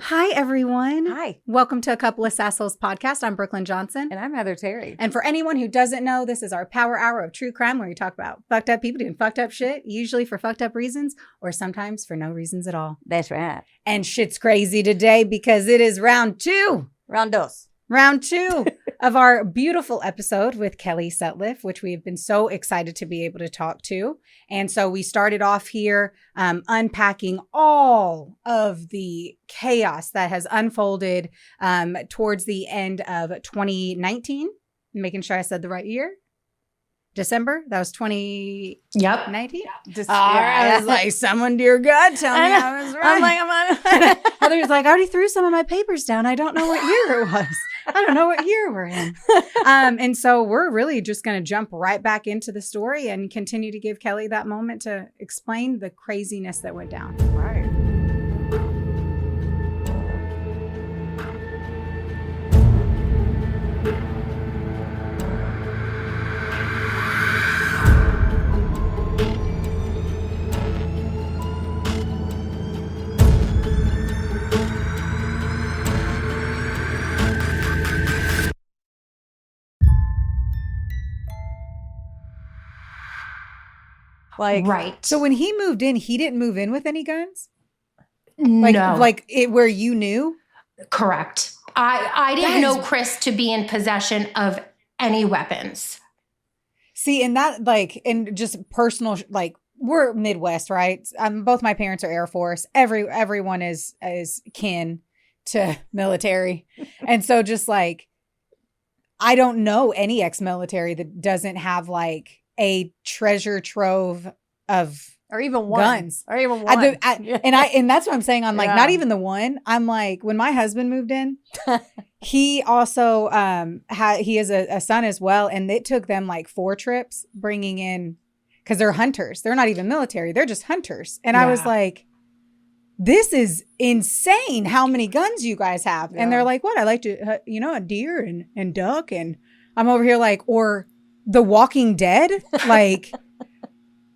Hi, everyone. Hi. Welcome to A Couple of Sassholes podcast. I'm Brooklyn Johnson. And I'm Heather Terry. And for anyone who doesn't know, this is our power hour of true crime where we talk about fucked up people doing fucked up shit, usually for fucked up reasons or sometimes for no reasons at all. That's right. And shit's crazy today because it is round two. Round two of our beautiful episode with Kelly Sutliff, which we've been so excited to be able to talk to. And so we started off here unpacking all of the chaos that has unfolded towards the end of 2019. Making sure I said the right year. December? That was 2019? Yep. I was like, someone, dear God, tell me I was right. I'm like, Heather's like, I already threw some of my papers down. I don't know what year it was. I don't know what year we're in. And so we're really just going to jump right back into the story and continue to give Kelly that moment to explain the craziness that went down. Right. Right. So when he moved in, he didn't move in with any guns? No. Like it where you knew? Correct. I didn't know Chris to be in possession of any weapons. See, and that and just personal, we're Midwest, right? Both my parents are Air Force. Everyone is kin to military. And so just I don't know any ex-military that doesn't have a treasure trove of Or even one. guns. Or even one. And that's what I'm saying. I'm Yeah. not even the one. I'm when my husband moved in, he also he has a son as well. And it took them 4 trips bringing in, because they're hunters. They're not even military. They're just hunters. And I was like, this is insane how many guns you guys have. Yeah. And they're like, what? I like to, a deer and duck. And I'm over here or The Walking Dead.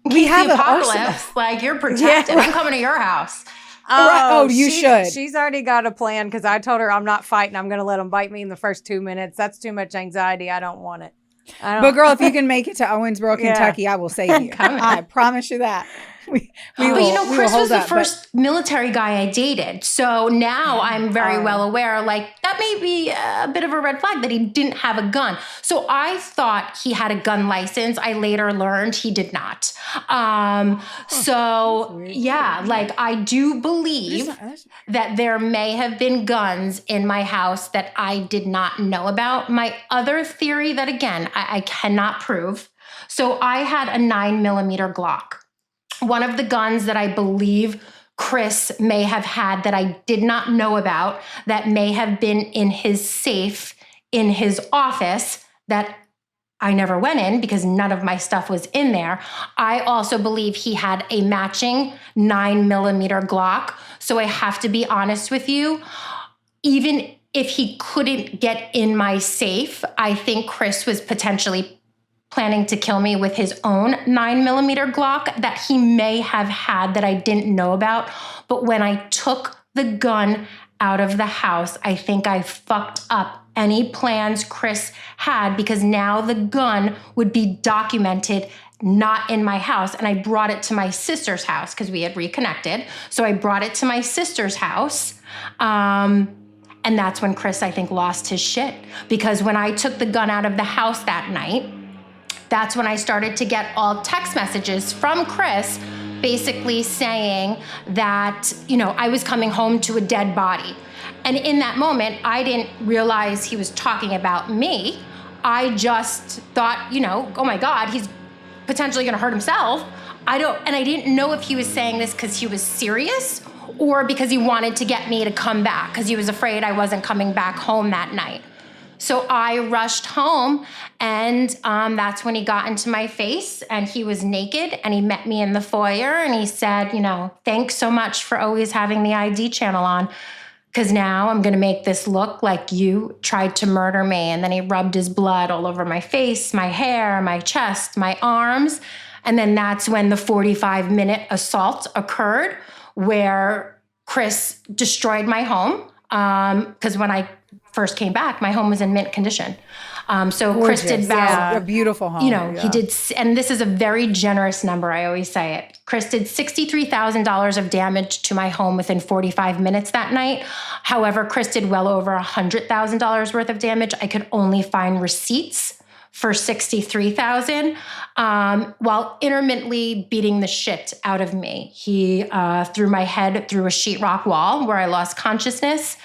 We have the an arsenal. apocalypse. You're protected. I'm coming to your house. You should. She's already got a plan because I told her I'm not fighting. I'm going to let them bite me in the first 2 minutes. That's too much anxiety. I don't want it. But girl, if you can make it to Owensboro, Kentucky, I will save you. I promise you that. But Chris was the first military guy I dated. So now I'm very well aware, that may be a bit of a red flag that he didn't have a gun. So I thought he had a gun license. I later learned he did not. I do believe that there may have been guns in my house that I did not know about. My other theory that, again, I cannot prove. So I had a 9mm Glock. One of the guns that I believe Chris may have had that I did not know about, that may have been in his safe in his office that I never went in because none of my stuff was in there. I also believe he had a matching 9mm Glock. So I have to be honest with you, even if he couldn't get in my safe, I think Chris was potentially planning to kill me with his own 9mm Glock that he may have had that I didn't know about. But when I took the gun out of the house, I think I fucked up any plans Chris had, because now the gun would be documented not in my house. And I brought it to my sister's house because we had reconnected. So I brought it to my sister's house. And that's when Chris, I think, lost his shit. Because when I took the gun out of the house that night, that's when I started to get all text messages from Chris basically saying that, I was coming home to a dead body. And in that moment, I didn't realize he was talking about me. I just thought, oh my God, he's potentially gonna hurt himself. I didn't know if he was saying this because he was serious or because he wanted to get me to come back because he was afraid I wasn't coming back home that night. So I rushed home, and that's when he got into my face, and he was naked, and he met me in the foyer, and he said, thanks so much for always having the ID channel on, because now I'm going to make this look like you tried to murder me. And then he rubbed his blood all over my face, my hair, my chest, my arms. And then that's when the 45-minute assault occurred, where Chris destroyed my home because when I first came back, my home was in mint condition. So Gorgeous. Chris did about, a beautiful home. he did, and this is a very generous number. I always say it. Chris did $63,000 of damage to my home within 45 minutes that night. However, Chris did well over $100,000 worth of damage. I could only find receipts for $63,000 while intermittently beating the shit out of me. He threw my head through a sheetrock wall where I lost consciousness,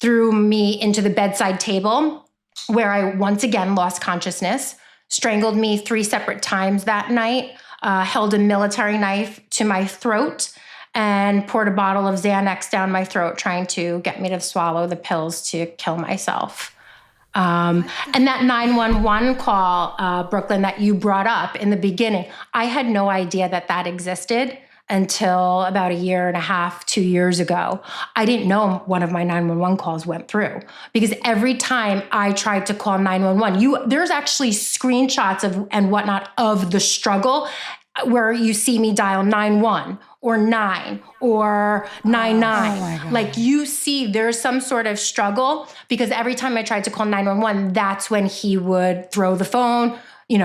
threw me into the bedside table where I once again lost consciousness, strangled me 3 separate times that night, held a military knife to my throat, and poured a bottle of Xanax down my throat, trying to get me to swallow the pills to kill myself. And that 911 call, Brooklyn, that you brought up in the beginning, I had no idea that existed until about 1.5 years, 2 years ago. I didn't know one of my 911 calls went through because every time I tried to call 911, there's actually screenshots of and whatnot of the struggle where you see me dial 91 or 9 or 99. Like you see there's some sort of struggle because every time I tried to call 911, that's when he would throw the phone,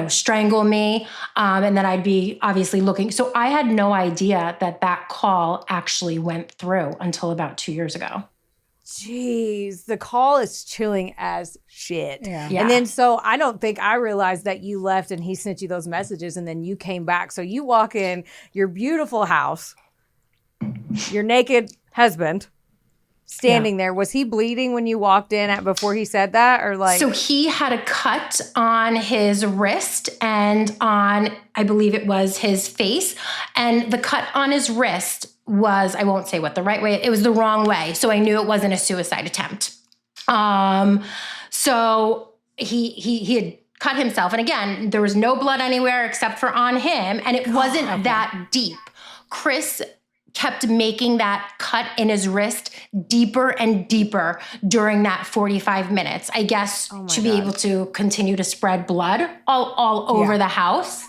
strangle me. And then I'd be obviously looking. So I had no idea that call actually went through until about 2 years ago. Jeez, the call is chilling as shit. Yeah. And then so I don't think I realized that you left and he sent you those messages and then you came back. So you walk in your beautiful house, your naked husband standing there. Was he bleeding when you walked in before he said that or like? So he had a cut on his wrist and on, I believe it was his face. And the cut on his wrist was, I won't say what the right way, it was the wrong way. So I knew it wasn't a suicide attempt. So he had cut himself. And again, there was no blood anywhere except for on him. And it wasn't that deep. Chris kept making that cut in his wrist deeper and deeper during that 45 minutes, I guess, to be able to continue to spread blood all over the house.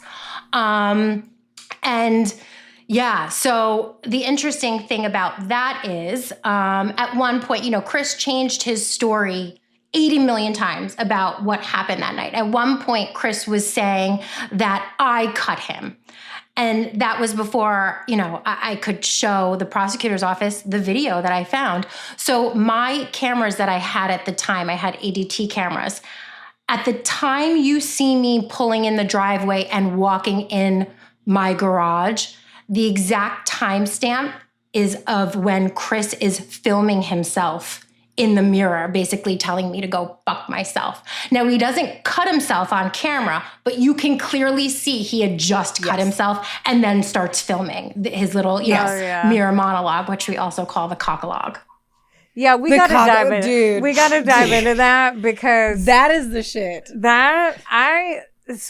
So the interesting thing about that is at one point, Chris changed his story 80 million times about what happened that night. At one point, Chris was saying that I cut him. And that was before, I could show the prosecutor's office the video that I found. So my cameras that I had at the time, I had ADT cameras. At the time you see me pulling in the driveway and walking in my garage, the exact timestamp is of when Chris is filming himself in the mirror, basically telling me to go fuck myself. Now, he doesn't cut himself on camera, but you can clearly see he had just cut himself and then starts filming his little mirror monologue, which we also call the cockalogue. Yeah, we got to dive in. Dude. We got to dive into that because that is the shit.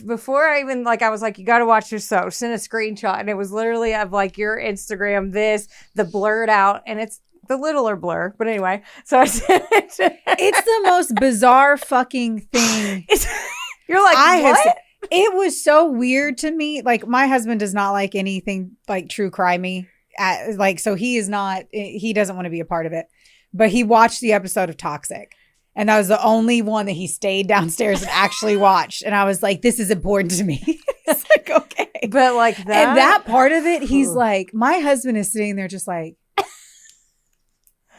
Before I even, I was like, you got to watch this. So send a screenshot. And it was literally of your Instagram, the blurred out. And it's the littler blur. But anyway, so I sent it. It's the most bizarre fucking thing. You're like, what? It was so weird to me. My husband does not like anything true crimey. So he doesn't want to be a part of it. But he watched the episode of Toxic. And that was the only one that he stayed downstairs and actually watched. And I was like, this is important to me. He's like, okay. But that. And that part of it, he's like, my husband is sitting there just like,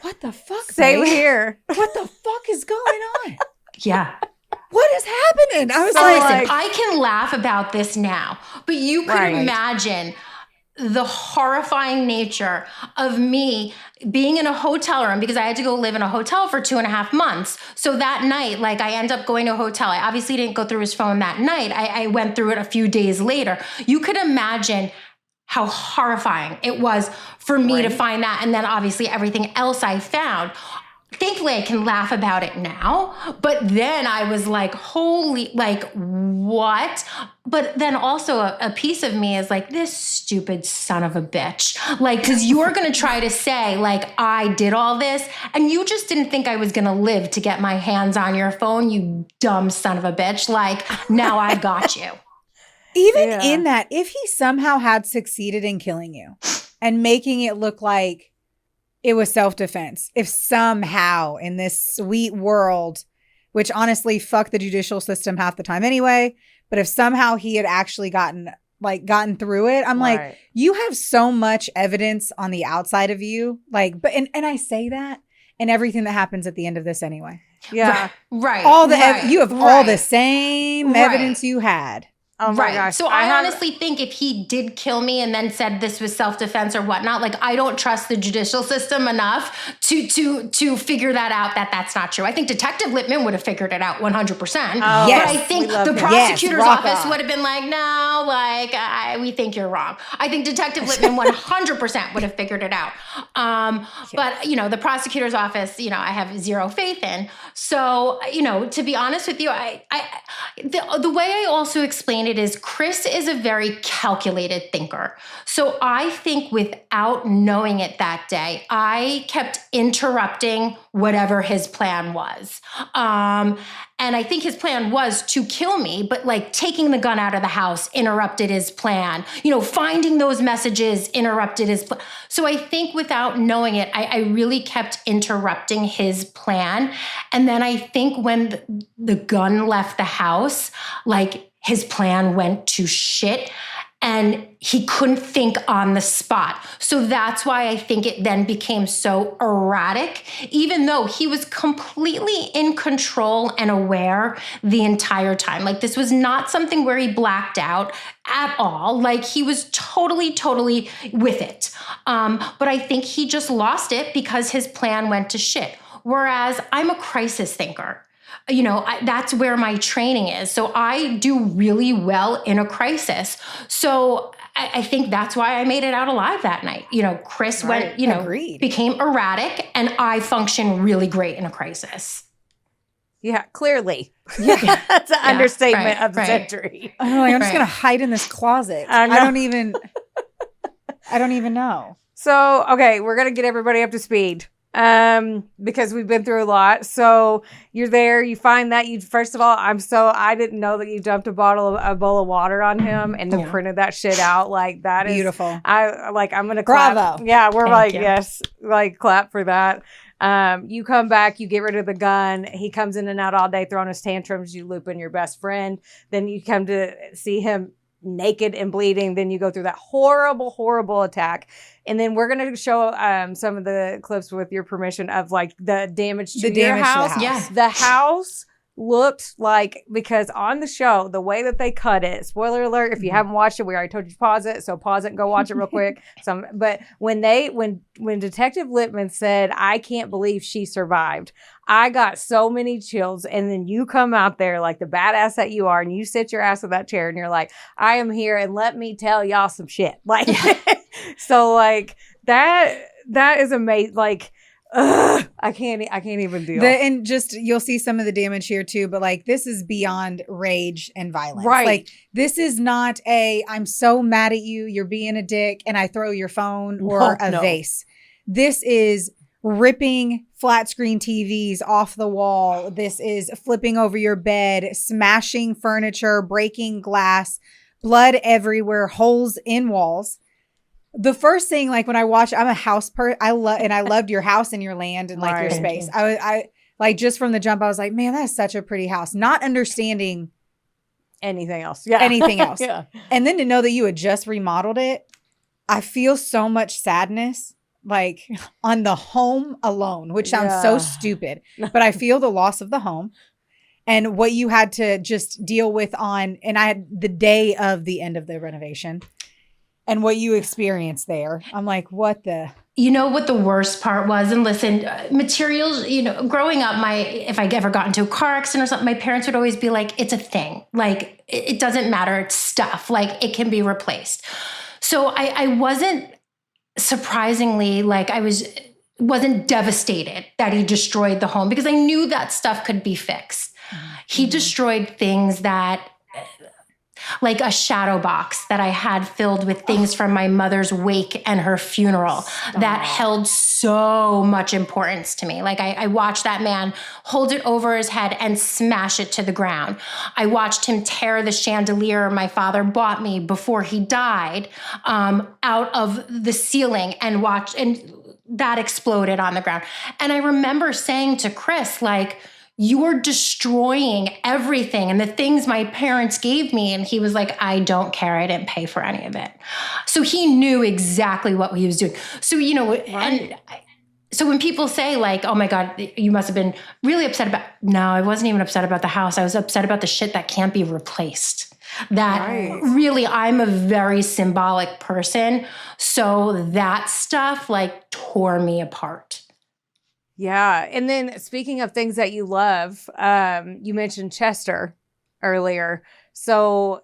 what the fuck? Same here. What the fuck is going on? Yeah. What is happening? I was listen, I can laugh about this now, but you could imagine the horrifying nature of me being in a hotel room because I had to go live in a hotel for 2.5 months. So that night, I end up going to a hotel. I obviously didn't go through his phone that night. I went through it a few days later. You could imagine how horrifying it was for me to find that. And then obviously everything else I found. Thankfully, I can laugh about it now. But then I was like, holy, what? But then also a piece of me is like, this stupid son of a bitch. Because you're going to try to say, I did all this. And you just didn't think I was going to live to get my hands on your phone, you dumb son of a bitch. Now I got you. Even in that, if he somehow had succeeded in killing you and making it look like it was self-defense. If somehow in this sweet world, which honestly, fuck the judicial system half the time anyway, but if somehow he had actually gotten through it, I'm like, you have so much evidence on the outside of you. Like, but, and I say that and everything that happens at the end of this anyway. Yeah. Right. All the, you have all the same evidence you had. Oh my gosh. So I honestly think if he did kill me and then said this was self-defense or whatnot, like I don't trust the judicial system enough to figure that out that that's not true. I think Detective Lippman would have figured it out 100%. But I think the prosecutor's office would have been like, no, like we think you're wrong. I think Detective Lippman 100% would have figured it out. But, you know, the prosecutor's office, you know, I have zero faith in. So, you know, to be honest with you, the way I also explain it is Chris is a very calculated thinker. So I think without knowing it that day, I kept interrupting whatever his plan was. And I think his plan was to kill me, but like taking the gun out of the house interrupted his plan. You know, finding those messages interrupted his plan. So I think without knowing it, I really kept interrupting his plan. And then I think when the gun left the house, like his plan went to shit and he couldn't think on the spot. So that's why I think it then became so erratic, even though he was completely in control and aware the entire time. Like this was not something where he blacked out at all. Like he was totally with it. But I think he just lost it because his plan went to shit. Whereas I'm a crisis thinker. You know, that's where my training is. So I do really well in a crisis. So I think that's why I made it out alive that night. You know, Chris went, you know, became erratic and I function really great in a crisis. Yeah, clearly. Yeah. That's an understatement of the century. Oh, I'm just going to hide in this closet. I don't even know. So, okay, we're going to get everybody up to speed. Because we've been through a lot. So you're there, you find that first of all, I didn't know that you dumped a bowl of water on him and then printed that shit out. Like that beautiful. I'm going to clap. Bravo. Yeah. We're yes, like clap for that. You come back, you get rid of the gun. He comes in and out all day throwing his tantrums. You loop in your best friend. Then you come to see him naked and bleeding. Then you go through that horrible attack. And then we're going to show some of the clips with your permission of like the damage to your house. Yeah. The house looked like, because on the show, the way that they cut it, spoiler alert, if you haven't watched it, we already told you to pause it. So pause it and go watch it real quick. But when Detective Lippman said, I can't believe she survived, I got so many chills. And then you come out there like the badass that you are and you sit your ass in that chair and you're like, I am here and let me tell y'all some shit. Like, so like that is amazing. Like, I can't even deal. And just you'll see some of the damage here too, but like this is beyond rage and violence. Right. Like this is not I'm so mad at you, you're being a dick, and I throw your phone or a vase. This is ripping flat screen TVs off the wall. This is flipping over your bed, smashing furniture, breaking glass, blood everywhere, holes in walls. The first thing, like when I watch, I'm a house person. I loved your house and your land and like your space. I like just from the jump, I was like, man, that's such a pretty house. Not understanding anything else. Yeah. Anything else. Yeah. And then to know that you had just remodeled it, I feel so much sadness, like on the home alone, which sounds so stupid, but I feel the loss of the home and what you had to just deal with and I had the day of the end of the renovation. And what you experienced there. I'm like, what the? You know what the worst part was? And listen, materials, you know, growing up, if I ever got into a car accident or something, my parents would always be like, it's a thing. Like, it doesn't matter. It's stuff. Like, it can be replaced. So I wasn't, surprisingly, like wasn't devastated that he destroyed the home because I knew that stuff could be fixed. He destroyed things that, like a shadow box that I had filled with things from my mother's wake and her funeral that held so much importance to me. Like I watched that man hold it over his head and smash it to the ground. I watched him tear the chandelier my father bought me before he died out of the ceiling and that exploded on the ground. And I remember saying to Chris, like, you're destroying everything and the things my parents gave me. And he was like, I don't care. I didn't pay for any of it. So he knew exactly what he was doing. So, you know, and so when people say like, oh my God, you must have been really upset about, no, I wasn't even upset about the house. I was upset about the shit that can't be replaced. That really, I'm a very symbolic person. So that stuff like tore me apart. Yeah. And then speaking of things that you love, you mentioned Chester earlier. So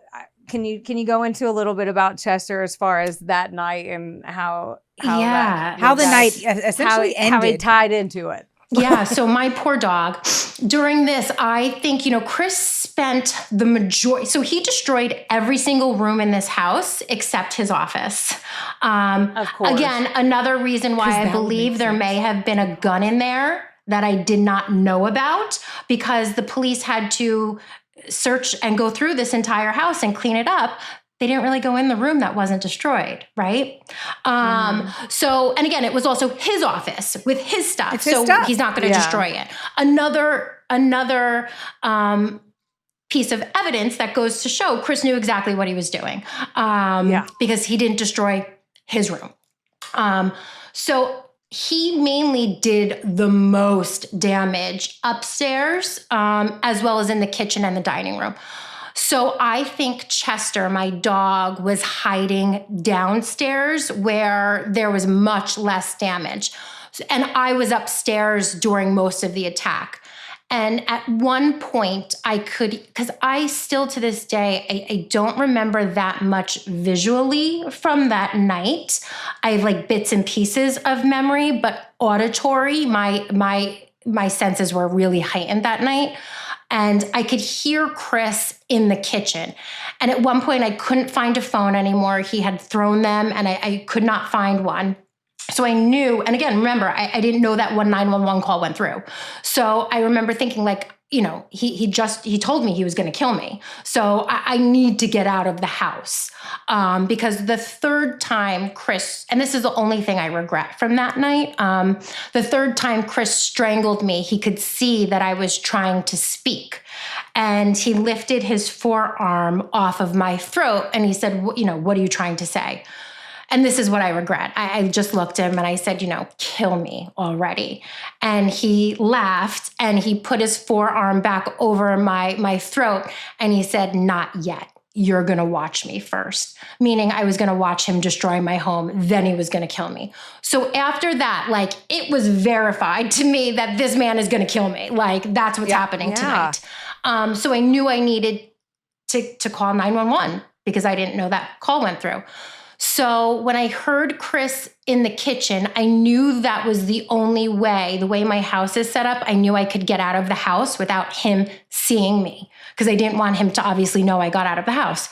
can you go into a little bit about Chester as far as that night and how the night essentially ended. How it tied into it? Yeah. So my poor dog, during this, I think, you know, Chris spent the majority. So he destroyed every single room in this house except his office. Of course. Again, another reason why I believe there may have been a gun in there that I did not know about, because the police had to search and go through this entire house and clean it up. They didn't really go in the room that wasn't destroyed, right? So, and again, it was also his office with his stuff. It's his stuff. He's not going to destroy it. Another piece of evidence that goes to show Chris knew exactly what he was doing, because he didn't destroy his room. So he mainly did the most damage upstairs, as well as in the kitchen and the dining room. So I think Chester, my dog, was hiding downstairs where there was much less damage. And I was upstairs during most of the attack. And at one point because I still to this day, I don't remember that much visually from that night. I have like bits and pieces of memory, but auditory, my senses were really heightened that night. And I could hear Chris in the kitchen. And at one point, I couldn't find a phone anymore. He had thrown them, and I could not find one. So I knew, and again, remember, I didn't know that one 911 call went through. So I remember thinking like, you know, he told me he was going to kill me. So I need to get out of the house. Because the third time Chris, and this is the only thing I regret from that night. The third time Chris strangled me, he could see that I was trying to speak. And he lifted his forearm off of my throat and he said, you know, what are you trying to say? And this is what I regret. I just looked at him and I said, you know, kill me already. And he laughed and he put his forearm back over my throat and he said, not yet. You're going to watch me first. Meaning I was going to watch him destroy my home. Then he was going to kill me. So after that, like it was verified to me that this man is going to kill me. Like that's what's happening tonight. So I knew I needed to call 911 because I didn't know that call went through. So when I heard Chris in the kitchen, I knew that was the only way, the way my house is set up, I knew I could get out of the house without him seeing me because I didn't want him to obviously know I got out of the house.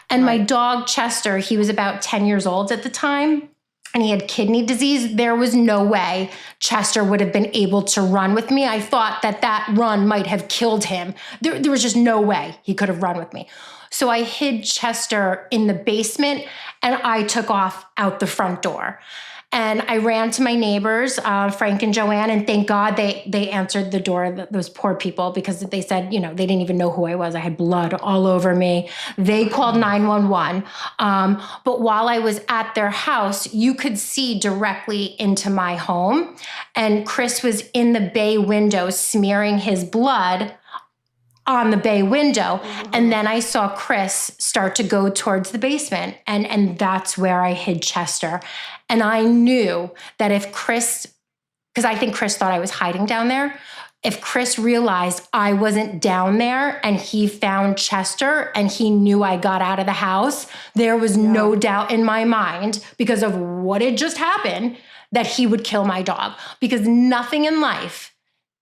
And my dog, Chester, he was about 10 years old at the time and he had kidney disease. There was no way Chester would have been able to run with me. I thought that run might have killed him. There was just no way he could have run with me. So I hid Chester in the basement and I took off out the front door. And I ran to my neighbors, Frank and Joanne, and thank God they answered the door, those poor people, because they said, you know, they didn't even know who I was. I had blood all over me. They called 911. But while I was at their house, you could see directly into my home. And Chris was in the bay window smearing his blood on the bay window. Mm-hmm. And then I saw Chris start to go towards the basement. And that's where I hid Chester. And I knew that if Chris, because I think Chris thought I was hiding down there, if Chris realized I wasn't down there and he found Chester and he knew I got out of the house, there was no doubt in my mind because of what had just happened that he would kill my dog. Because nothing in life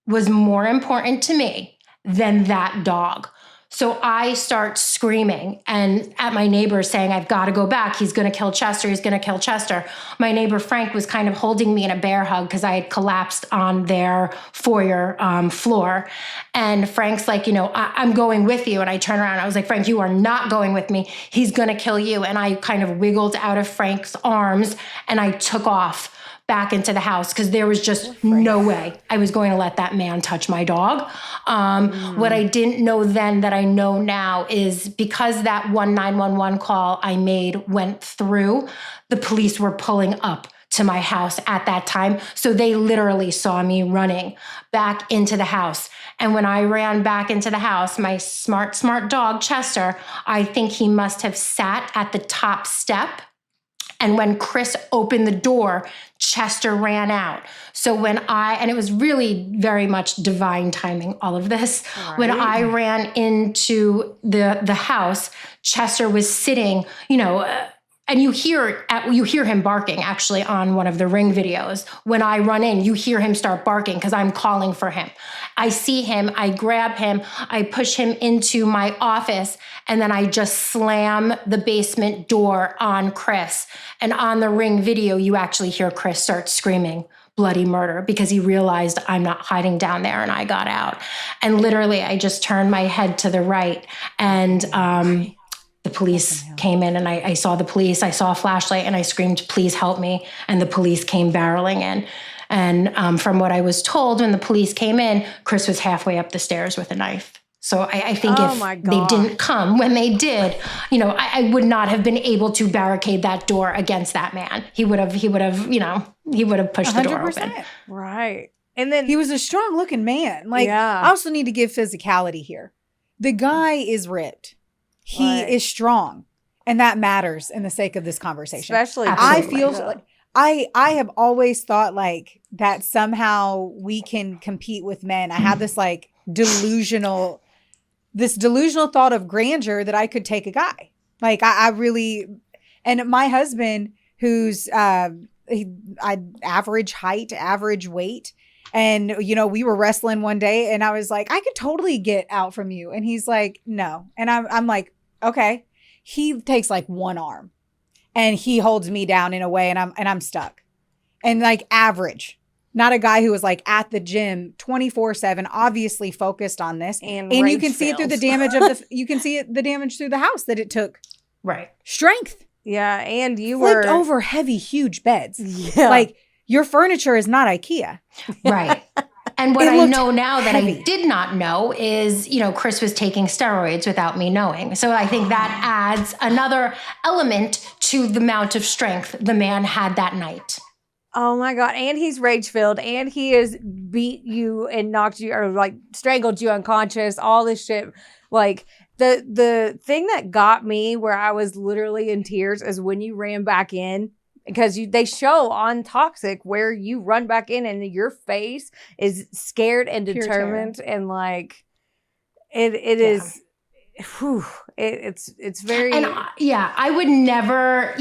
was more important to me than that dog. So I start screaming and at my neighbor saying, I've got to go back. He's going to kill Chester. He's going to kill Chester. My neighbor Frank was kind of holding me in a bear hug because I had collapsed on their foyer floor. And Frank's like, you know, I'm going with you. And I turned around and I was like, Frank, you are not going with me. He's going to kill you. And I kind of wiggled out of Frank's arms and I took off back into the house because there was just no way I was going to let that man touch my dog. What I didn't know then that I know now is because that 911 call I made went through, the police were pulling up to my house at that time. So they literally saw me running back into the house. And when I ran back into the house, my smart dog, Chester, I think he must have sat at the top step. And when Chris opened the door, Chester ran out. So and it was really very much divine timing, all of this. Right. When I ran into the house, Chester was sitting, and you hear him barking actually on one of the Ring videos. When I run in, you hear him start barking because I'm calling for him. I see him, I grab him, I push him into my office, and then I just slam the basement door on Chris. And on the Ring video, you actually hear Chris start screaming bloody murder because he realized I'm not hiding down there and I got out. And literally, I just turned my head to the right and the police came in and I saw the police. I saw a flashlight and I screamed, please help me. And the police came barreling in. And from what I was told, when the police came in, Chris was halfway up the stairs with a knife. So I think if they didn't come when they did, I would not have been able to barricade that door against that man. He would have pushed 100%. The door open. Right. And then he was a strong looking man. I also need to give physicality here. The guy is ripped. He is strong, and that matters in the sake of this conversation. Especially, I feel like I have always thought like that somehow we can compete with men. I had this delusional thought of grandeur that I could take a guy. Like I really, and my husband, who's average height, average weight. And, we were wrestling one day and I was like, I could totally get out from you. And he's like, no. And I'm like, okay. He takes one arm and he holds me down in a way and I'm stuck. And average, not a guy who was at the gym 24/7, obviously focused on this. And you can see it through the damage the damage through the house that it took. Right. Strength. Yeah. And you flipped were over heavy, huge beds. Yeah. Your furniture is not IKEA. Right. And what I know now that I did not know is, Chris was taking steroids without me knowing. So I think that adds another element to the amount of strength the man had that night. Oh my God. And he's rage-filled and he has beat you and knocked you or strangled you unconscious, all this shit. The thing that got me where I was literally in tears is when you ran back in. Because they show on Toxic where you run back in and your face is scared and determined and it is, it's very. And I would never,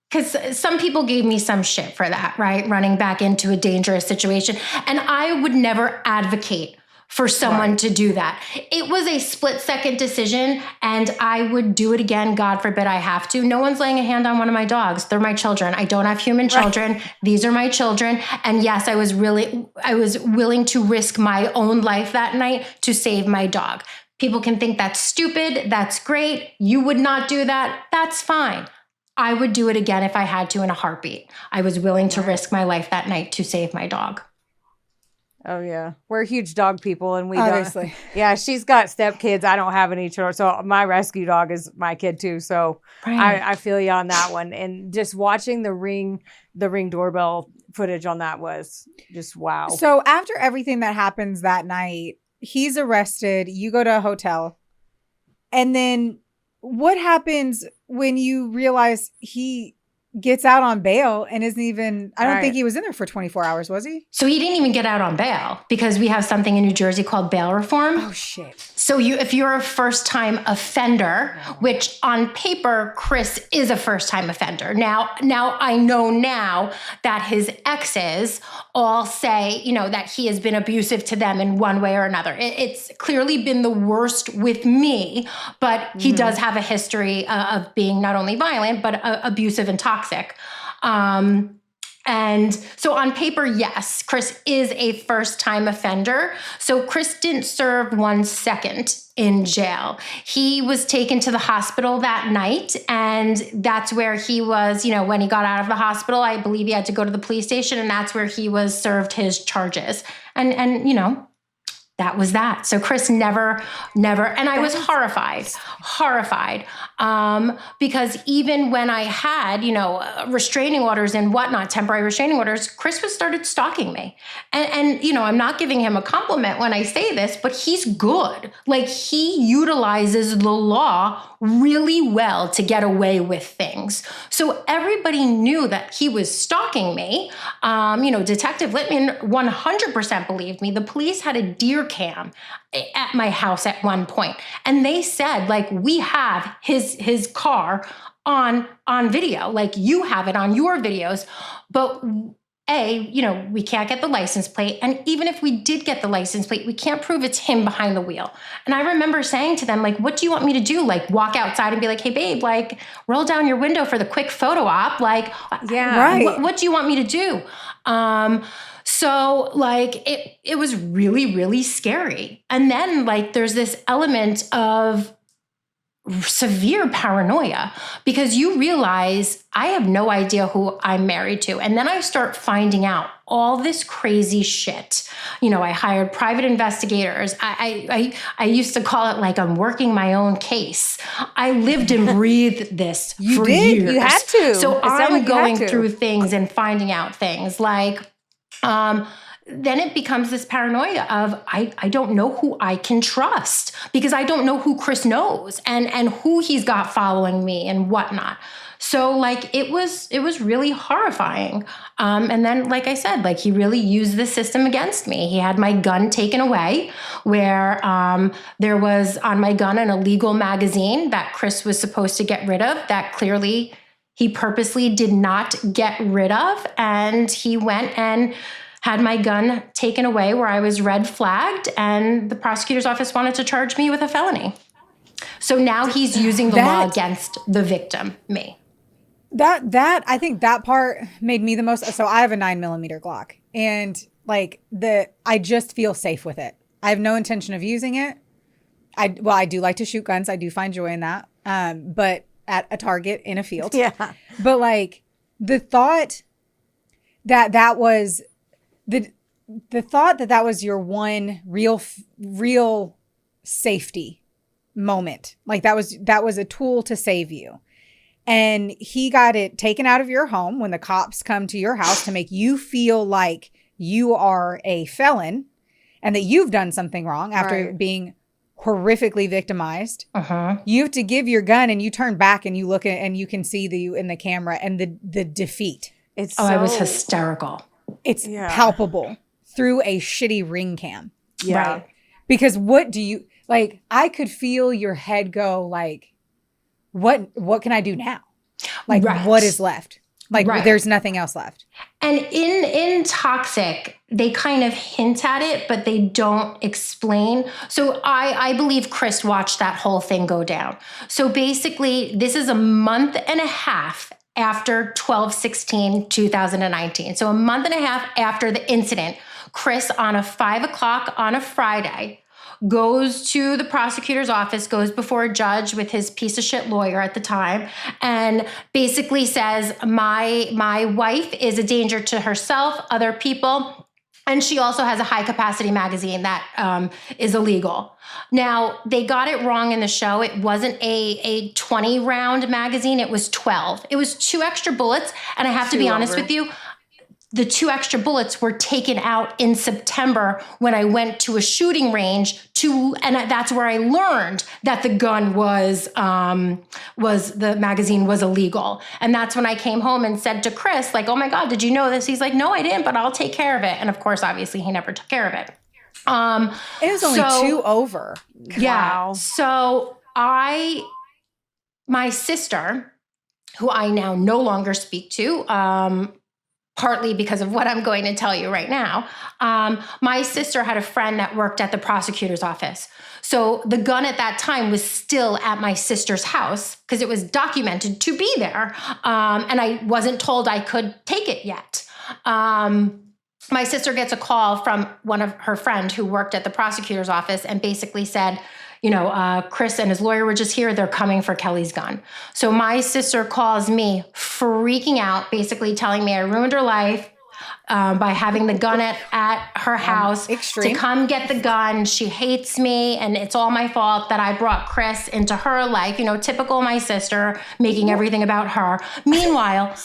because some people gave me some shit for that, right? Running back into a dangerous situation. And I would never advocate for someone to do that. It was a split-second decision, and I would do it again. God forbid I have to. No one's laying a hand on one of my dogs. They're my children. I don't have human children. Right. These are my children. And yes, I was willing to risk my own life that night to save my dog. People can think that's stupid. That's great. You would not do that. That's fine. I would do it again if I had to in a heartbeat. I was willing to risk my life that night to save my dog. Oh, yeah. We're huge dog people and we obviously. Don't. Yeah, she's got stepkids. I don't have any children. So my rescue dog is my kid too. So I feel you on that one. And just watching the ring doorbell footage on that was just wow. So after everything that happens that night, he's arrested. You go to a hotel. And then what happens when you realize he gets out on bail and isn't even, I don't think he was in there for 24 hours, was he? So he didn't even get out on bail because we have something in New Jersey called bail reform. Oh, shit. So if you're a first-time offender, which on paper, Chris is a first-time offender. Now I know now that his exes all say, that he has been abusive to them in one way or another. It's clearly been the worst with me, but he does have a history of being not only violent, but abusive and toxic. And so on paper, yes, Chris is a first-time offender. So Chris didn't serve 1 second in jail. He was taken to the hospital that night, and that's where he was, when he got out of the hospital, I believe he had to go to the police station, and that's where he was served his charges. And that was that. So Chris never, and I was horrified, because even when I had, restraining orders and whatnot, temporary restraining orders, Chris started stalking me. And, I'm not giving him a compliment when I say this, but he's good. Like, he utilizes the law really well to get away with things. So everybody knew that he was stalking me. Detective Littman 100% believed me. The police had a deer cam at my house at one point, and they said, like, we have his car on video, like, you have it on your videos, but we can't get the license plate. And even if we did get the license plate, we can't prove it's him behind the wheel. And I remember saying to them, like, what do you want me to do? Like, walk outside and be like, hey, babe, like, roll down your window for the quick photo op. Like, yeah, right. What do you want me to do? So like, it was really, really scary. And then, like, there's this element of severe paranoia, because you realize I have no idea who I'm married to. And then I start finding out all this crazy shit. I hired private investigators. I used to call it like I'm working my own case. I lived and breathed this for years. You had to. So I'm going through things and finding out things like, then it becomes this paranoia of I don't know who I can trust, because I don't know who Chris knows and who he's got following me and whatnot. So like, it was really horrifying. And then, like I said, like, he really used the system against me. He had my gun taken away, where there was on my gun an illegal magazine that Chris was supposed to get rid of, that clearly he purposely did not get rid of. And he went and had my gun taken away, where I was red flagged, and the prosecutor's office wanted to charge me with a felony. So now he's using the law against the victim, me. That I think that part made me the most. So I have a 9mm Glock, and like, I just feel safe with it. I have no intention of using it. I do like to shoot guns. I do find joy in that. But at a target in a field. Yeah. But like, the thought that was the thought that was your one real safety moment. Like, that was a tool to save you. And he got it taken out of your home when the cops come to your house to make you feel like you are a felon and that you've done something wrong after being horrifically victimized. You have to give your gun, and you turn back and you look at, and you can see you in the camera, and the defeat. I was hysterical. It's palpable through a shitty ring cam. Yeah. Right? Because what do you, like, I could feel your head go like, what can I do now? Like, what is left? Like, there's nothing else left. And in Toxic, they kind of hint at it, but they don't explain. So I believe Chris watched that whole thing go down. So basically, this is a month and a half after 12/16/2019. So a month and a half after the incident, Chris, on a 5 o'clock on a Friday, goes to the prosecutor's office, goes before a judge with his piece of shit lawyer at the time, and basically says, my wife is a danger to herself, other people, and she also has a high capacity magazine that is illegal. Now, they got it wrong in the show. It wasn't a 20 round magazine. It was 12. It was 2 extra bullets. And I have to be honest with you, the 2 extra bullets were taken out in September when I went to a shooting range and that's where I learned that the gun the magazine was illegal. And that's when I came home and said to Chris, like, oh my God, did you know this? He's like, no, I didn't, but I'll take care of it. And of course, obviously he never took care of it. It was only 2 over. Yeah. Wow. So my sister, who I now no longer speak to, partly because of what I'm going to tell you right now. My sister had a friend that worked at the prosecutor's office. So the gun at that time was still at my sister's house because it was documented to be there. And I wasn't told I could take it yet. My sister gets a call from one of her friend who worked at the prosecutor's office and basically said, Chris and his lawyer were just here. They're coming for Kelly's gun. So my sister calls me freaking out, basically telling me I ruined her life by having the gun at her house to come get the gun. She hates me and it's all my fault that I brought Chris into her life. Typical my sister, making everything about her. Meanwhile,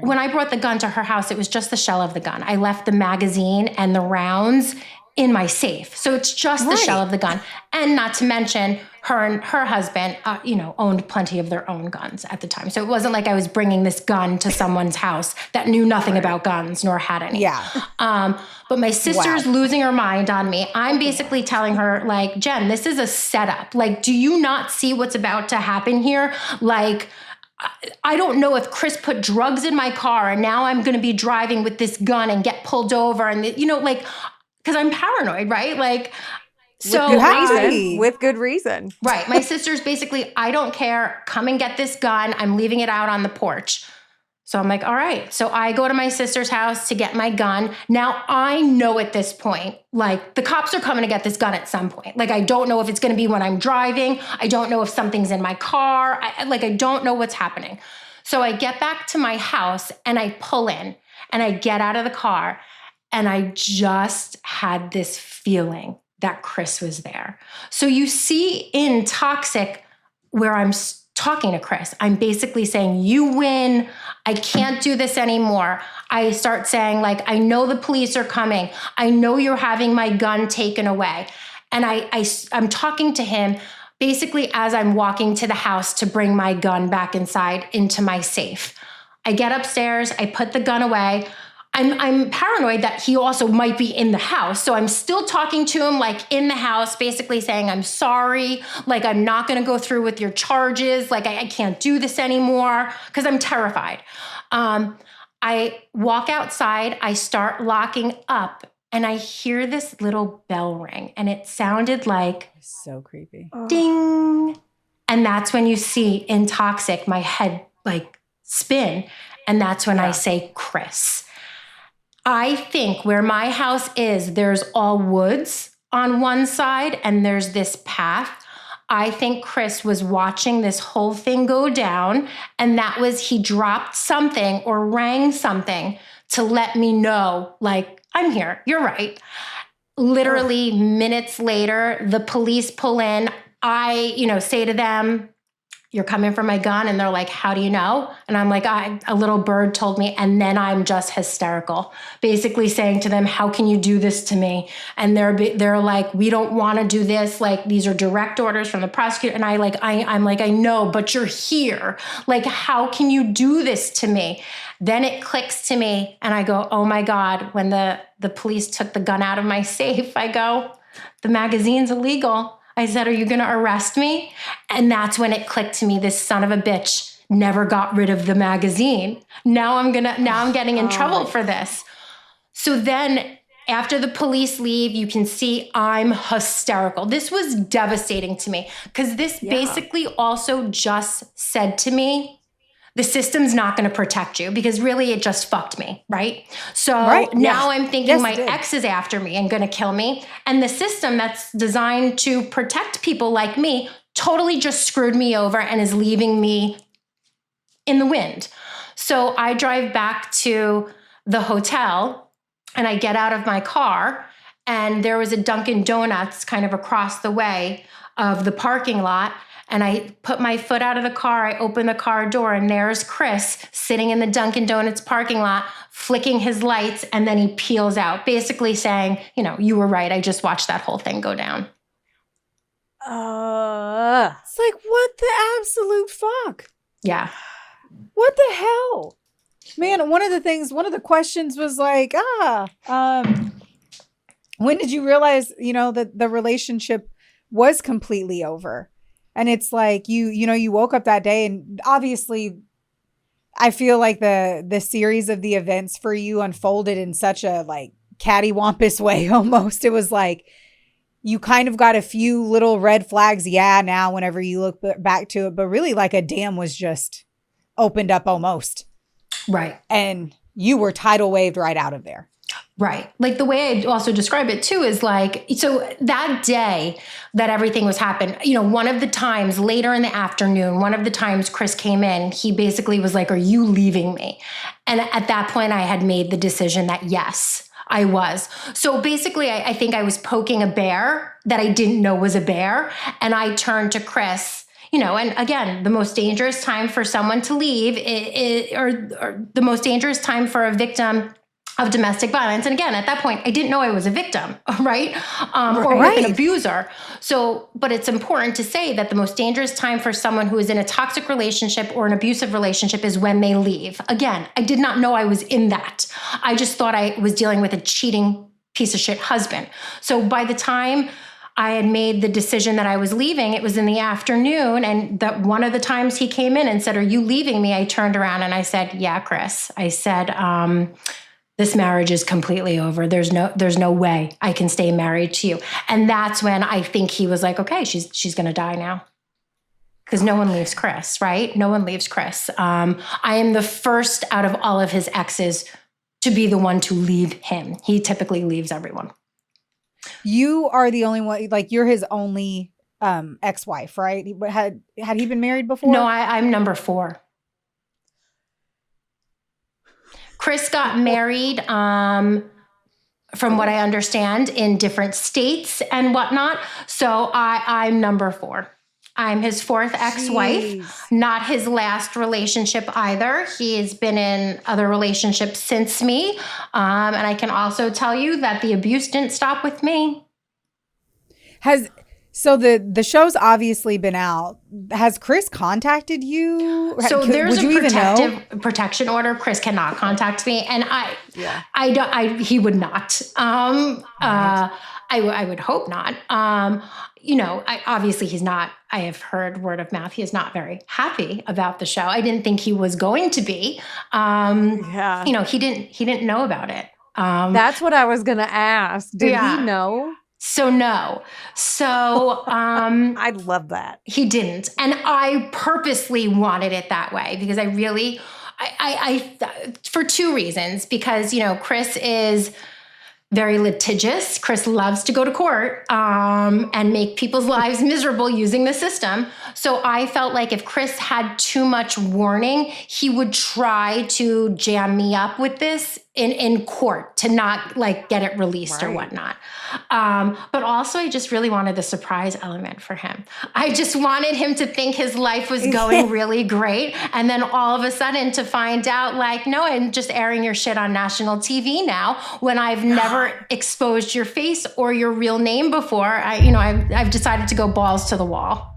when I brought the gun to her house, it was just the shell of the gun. I left the magazine and the rounds in my safe. So it's just the shell of the gun. And not to mention her and her husband, owned plenty of their own guns at the time. So it wasn't like I was bringing this gun to someone's house that knew nothing about guns nor had any. Yeah. But my sister's losing her mind on me. I'm basically telling her, like, Jen, this is a setup. Like, do you not see what's about to happen here? Like, I don't know if Chris put drugs in my car and now I'm going to be driving with this gun and get pulled over and, because I'm paranoid, right? Like, so with good reason. Right. My sister's basically, I don't care. Come and get this gun. I'm leaving it out on the porch. So I'm like, all right. So I go to my sister's house to get my gun. Now I know at this point, like the cops are coming to get this gun at some point. Like, I don't know if it's going to be when I'm driving. I don't know if something's in my car. I don't know what's happening. So I get back to my house and I pull in and I get out of the car. And I just had this feeling that Chris was there. So you see in Toxic where I'm talking to Chris, I'm basically saying, you win. I can't do this anymore. I start saying, like, I know the police are coming. I know you're having my gun taken away. And I'm talking to him basically as I'm walking to the house to bring my gun back inside into my safe. I get upstairs. I put the gun away. I'm paranoid that he also might be in the house. So I'm still talking to him like in the house, basically saying, I'm sorry. Like, I'm not going to go through with your charges. Like, I can't do this anymore because I'm terrified. I walk outside. I start locking up and I hear this little bell ring and it sounded like so creepy. Ding. And that's when you see in Toxic, my head like spin. And that's when I say, Chris. I think where my house is, there's all woods on one side and there's this path. I think Chris was watching this whole thing go down and that was he dropped something or rang something to let me know, like, I'm here. You're right. Literally minutes later, the police pull in. I, say to them, you're coming for my gun. And they're like, how do you know? And I'm like, a little bird told me. And then I'm just hysterical, basically saying to them, how can you do this to me? And they're like, we don't want to do this. Like, these are direct orders from the prosecutor. And I'm like, I know, but you're here. Like, how can you do this to me? Then it clicks to me and I go, oh my God, when the police took the gun out of my safe, I go, the magazine's illegal. I said, are you going to arrest me? And that's when it clicked to me, this son of a bitch never got rid of the magazine. Now I'm getting in trouble for this. So then after the police leave, you can see I'm hysterical. This was devastating to me because this basically also just said to me, the system's not going to protect you because really it just fucked me, right? So now I'm thinking my ex is after me and going to kill me. And the system that's designed to protect people like me totally just screwed me over and is leaving me in the wind. So I drive back to the hotel and I get out of my car and there was a Dunkin' Donuts kind of across the way of the parking lot. And I put my foot out of the car, I open the car door, and there's Chris sitting in the Dunkin' Donuts parking lot, flicking his lights, and then he peels out, basically saying, you were right, I just watched that whole thing go down. It's like, what the absolute fuck? Yeah. What the hell? Man, one of the questions was like, when did you realize, that the relationship was completely over? And it's like, you woke up that day and obviously I feel like the series of the events for you unfolded in such a like cattywampus way almost. It was like you kind of got a few little red flags. Yeah. Now, whenever you look back to it, but really like a dam was just opened up almost. Right. And you were tidal waved right out of there. Right. Like the way I also describe it too is like, so that day that everything was happening, you know, one of the times later in the afternoon, one of the times Chris came in, he basically was like, are you leaving me? And at that point I had made the decision that yes, I was. So basically I think I was poking a bear that I didn't know was a bear. And I turned to Chris, you know, and again, the most dangerous time for someone to leave or the most dangerous time for a victim of domestic violence. And again, at that point, I didn't know I was a victim, right? Or an abuser. So, but it's important to say that the most dangerous time for someone who is in a toxic relationship or an abusive relationship is when they leave. Again, I did not know I was in that. I just thought I was dealing with a cheating piece of shit husband. So by the time I had made the decision that I was leaving, it was in the afternoon. And that one of the times he came in and said, are you leaving me? I turned around and I said, yeah, Chris. I said, this marriage is completely over. There's no way I can stay married to you. And that's when I think he was like, okay, she's going to die now. Because no one leaves Chris, right? No one leaves Chris. I am the first out of all of his exes to be the one to leave him. He typically leaves everyone. You are the only one, like you're his only ex-wife, right? Had he been married before? No, I'm number 4. Chris got married, from what I understand, in different states and whatnot. So I'm number 4. I'm his 4th ex-wife, not his last relationship either. He's been in other relationships since me. And I can also tell you that the abuse didn't stop with me. So the show's obviously been out. Has Chris contacted you? So there's a protection order. Chris cannot contact me, and he would not. I would hope not. You know, obviously he's not. I have heard word of mouth. He is not very happy about the show. I didn't think he was going to be. You know, he didn't know about it. That's what I was gonna ask. Did he know? So no. So I love that. He didn't. And I purposely wanted it that way because I really, I for 2 reasons. Because, you know, Chris is very litigious. Chris loves to go to court and make people's lives miserable using the system. So I felt like if Chris had too much warning, he would try to jam me up with this in court to not like get it released or whatnot. But also I just really wanted the surprise element for him. I just wanted him to think his life was going really great. And then all of a sudden to find out like, no, I'm just airing your shit on national TV now when I've never exposed your face or your real name before. I've decided to go balls to the wall.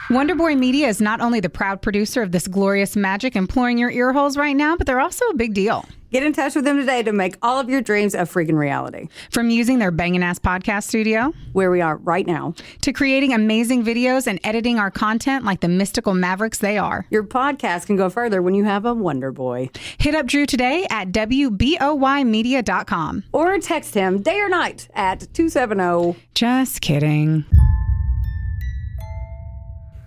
Wonderboy Media is not only the proud producer of this glorious magic imploring your ear holes right now, but they're also a big deal. Get in touch with them today to make all of your dreams a freaking reality. From using their bangin' ass podcast studio, where we are right now, to creating amazing videos and editing our content like the mystical mavericks they are. Your podcast can go further when you have a Wonder Boy. Hit up Drew today at WBOYmedia.com. Or text him day or night at 270. Just kidding.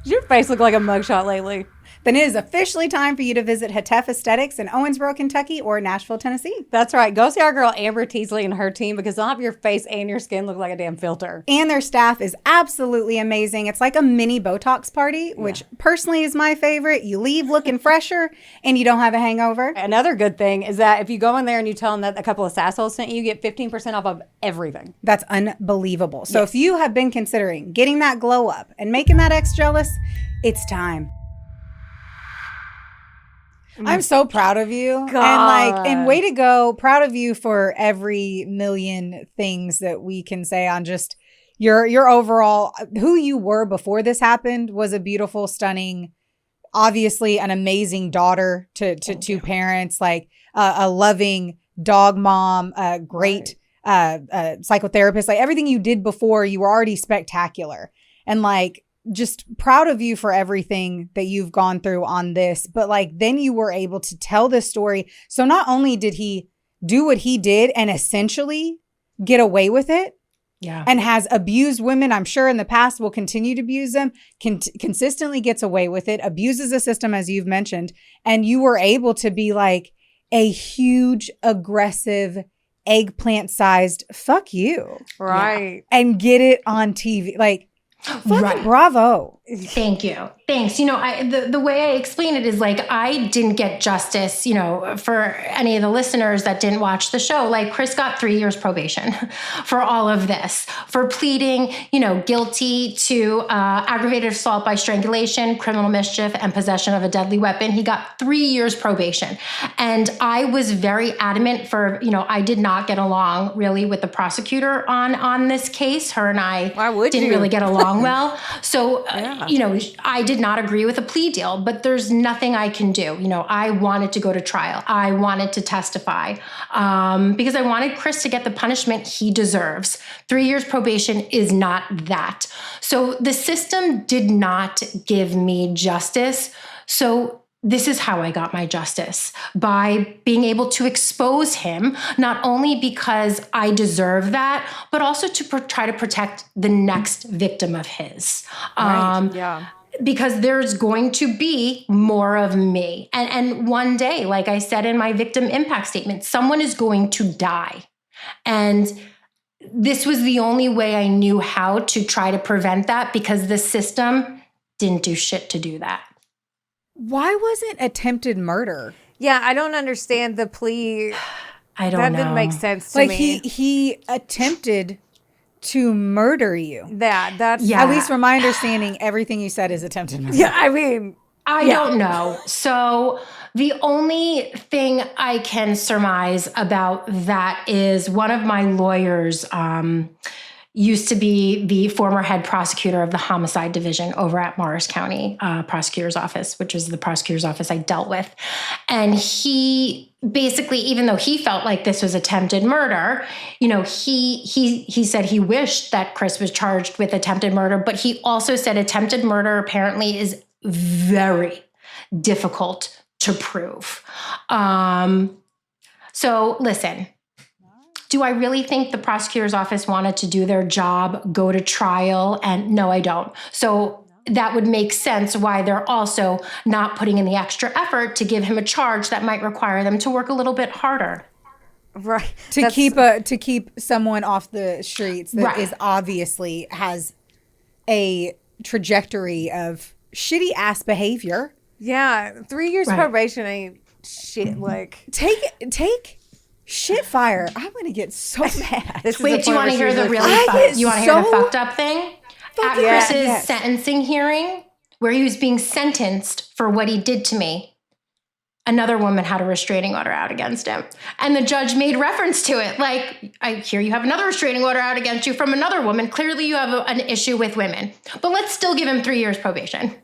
Does your face look like a mugshot lately? Then it is officially time for you to visit Hetef Aesthetics in Owensboro, Kentucky or Nashville, Tennessee. That's right. Go see our girl Amber Teasley and her team because they'll have your face and your skin look like a damn filter. And their staff is absolutely amazing. It's like a mini Botox party, which personally is my favorite. You leave looking fresher and you don't have a hangover. Another good thing is that if you go in there and you tell them that a couple of sassholes sent you, you get 15% off of everything. That's unbelievable. So if you have been considering getting that glow up and making that ex jealous, it's time. I'm so proud of you. God. And way to go. Proud of you for every million things that we can say on just your overall, who you were before this happened was a beautiful, stunning, obviously an amazing daughter to 2 parents, like a loving dog mom, a great psychotherapist, like everything you did before, you were already spectacular. And like, just proud of you for everything that you've gone through on this, but like then you were able to tell this story. So not only did he do what he did and essentially get away with it, and has abused women, I'm sure in the past will continue to abuse them, consistently gets away with it, abuses the system as you've mentioned, and you were able to be like, a huge, aggressive, eggplant-sized fuck you. Right. And get it on TV. Like, fucking Right. bravo. Thank you. Thanks. The way I explain it is like, I didn't get justice, for any of the listeners that didn't watch the show. Like, Chris got 3 years probation for all of this, for pleading, guilty to aggravated assault by strangulation, criminal mischief, and possession of a deadly weapon. He got 3 years probation. And I was very adamant I did not get along really with the prosecutor on this case. Her and I didn't really get along well. So, I did not agree with a plea deal, but there's nothing I can do. I wanted to go to trial. I wanted to testify because I wanted Chris to get the punishment he deserves. 3 years probation is not that. So the system did not give me justice. So this is how I got my justice, by being able to expose him, not only because I deserve that, but also to try to protect the next victim of his. Because there's going to be more of me. And one day, like I said in my victim impact statement, someone is going to die. And this was the only way I knew how to try to prevent that, because the system didn't do shit to do that. Why wasn't attempted murder? Yeah, I don't understand the plea. I don't know. That didn't make sense to me. He attempted to murder you. That's At least from my understanding, everything you said is attempted murder. Yeah, I mean, I don't know. So the only thing I can surmise about that is one of my lawyers used to be the former head prosecutor of the homicide division over at Morris County Prosecutor's Office, which is the prosecutor's office I dealt with. And he basically, even though he felt like this was attempted murder, he said he wished that Chris was charged with attempted murder, but he also said attempted murder apparently is very difficult to prove. So listen, do I really think the prosecutor's office wanted to do their job, go to trial? And no, I don't. So that would make sense why they're also not putting in the extra effort to give him a charge that might require them to work a little bit harder. right. To keep someone off the streets that Right. is obviously has a trajectory of shitty ass behavior. Yeah, 3 years Right. probation ain't shit. Like, Take shit fire. I'm gonna get so mad. this is Wait, the do you want point to where hear the she's really I get you want to hear the so fucked up thing? At fucking- Chris's yes. sentencing hearing, where he was being sentenced for what he did to me, another woman had a restraining order out against him. And the judge made reference to it. Like, I hear you have another restraining order out against you from another woman. Clearly you have an issue with women. But let's still give him 3 years probation.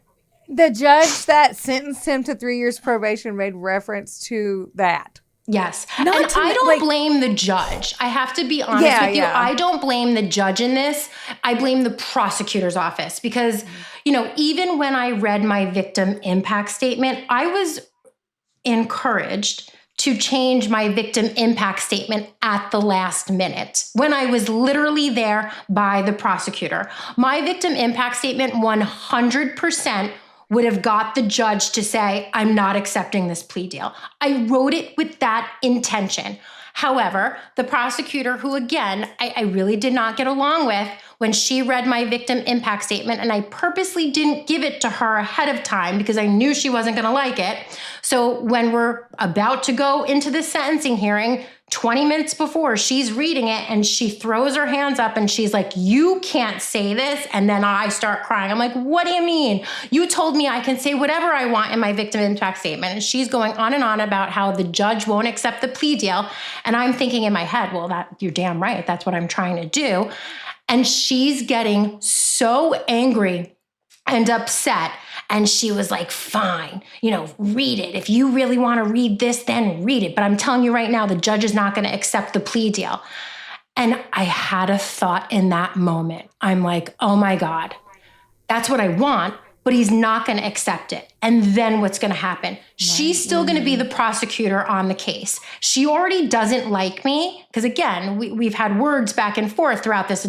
The judge that sentenced him to 3 years probation made reference to that. Yes. Not and to I me- don't like- blame the judge. I have to be honest Yeah, with you. yeah. I don't blame the judge in this. I blame the prosecutor's office because, even when I read my victim impact statement, I was encouraged to change my victim impact statement at the last minute when I was literally there by the prosecutor. My victim impact statement 100% would have got the judge to say, I'm not accepting this plea deal. I wrote it with that intention. However, the prosecutor, who again, I really did not get along with, when she read my victim impact statement, and I purposely didn't give it to her ahead of time because I knew she wasn't gonna like it. So when we're about to go into the sentencing hearing, 20 minutes before, she's reading it and she throws her hands up and she's like, you can't say this. And then I start crying. I'm like, what do you mean? You told me I can say whatever I want in my victim impact statement. And she's going on and on about how the judge won't accept the plea deal. And I'm thinking in my head, well, you're damn right. That's what I'm trying to do. And she's getting so angry and upset. And she was like, fine, read it. If you really want to read this, then read it. But I'm telling you right now, the judge is not going to accept the plea deal. And I had a thought in that moment. I'm like, oh my God, that's what I want. but he's not going to accept it. And then what's going to happen? She's still going to be the prosecutor on the case. She already doesn't like me because, again, we've had words back and forth throughout this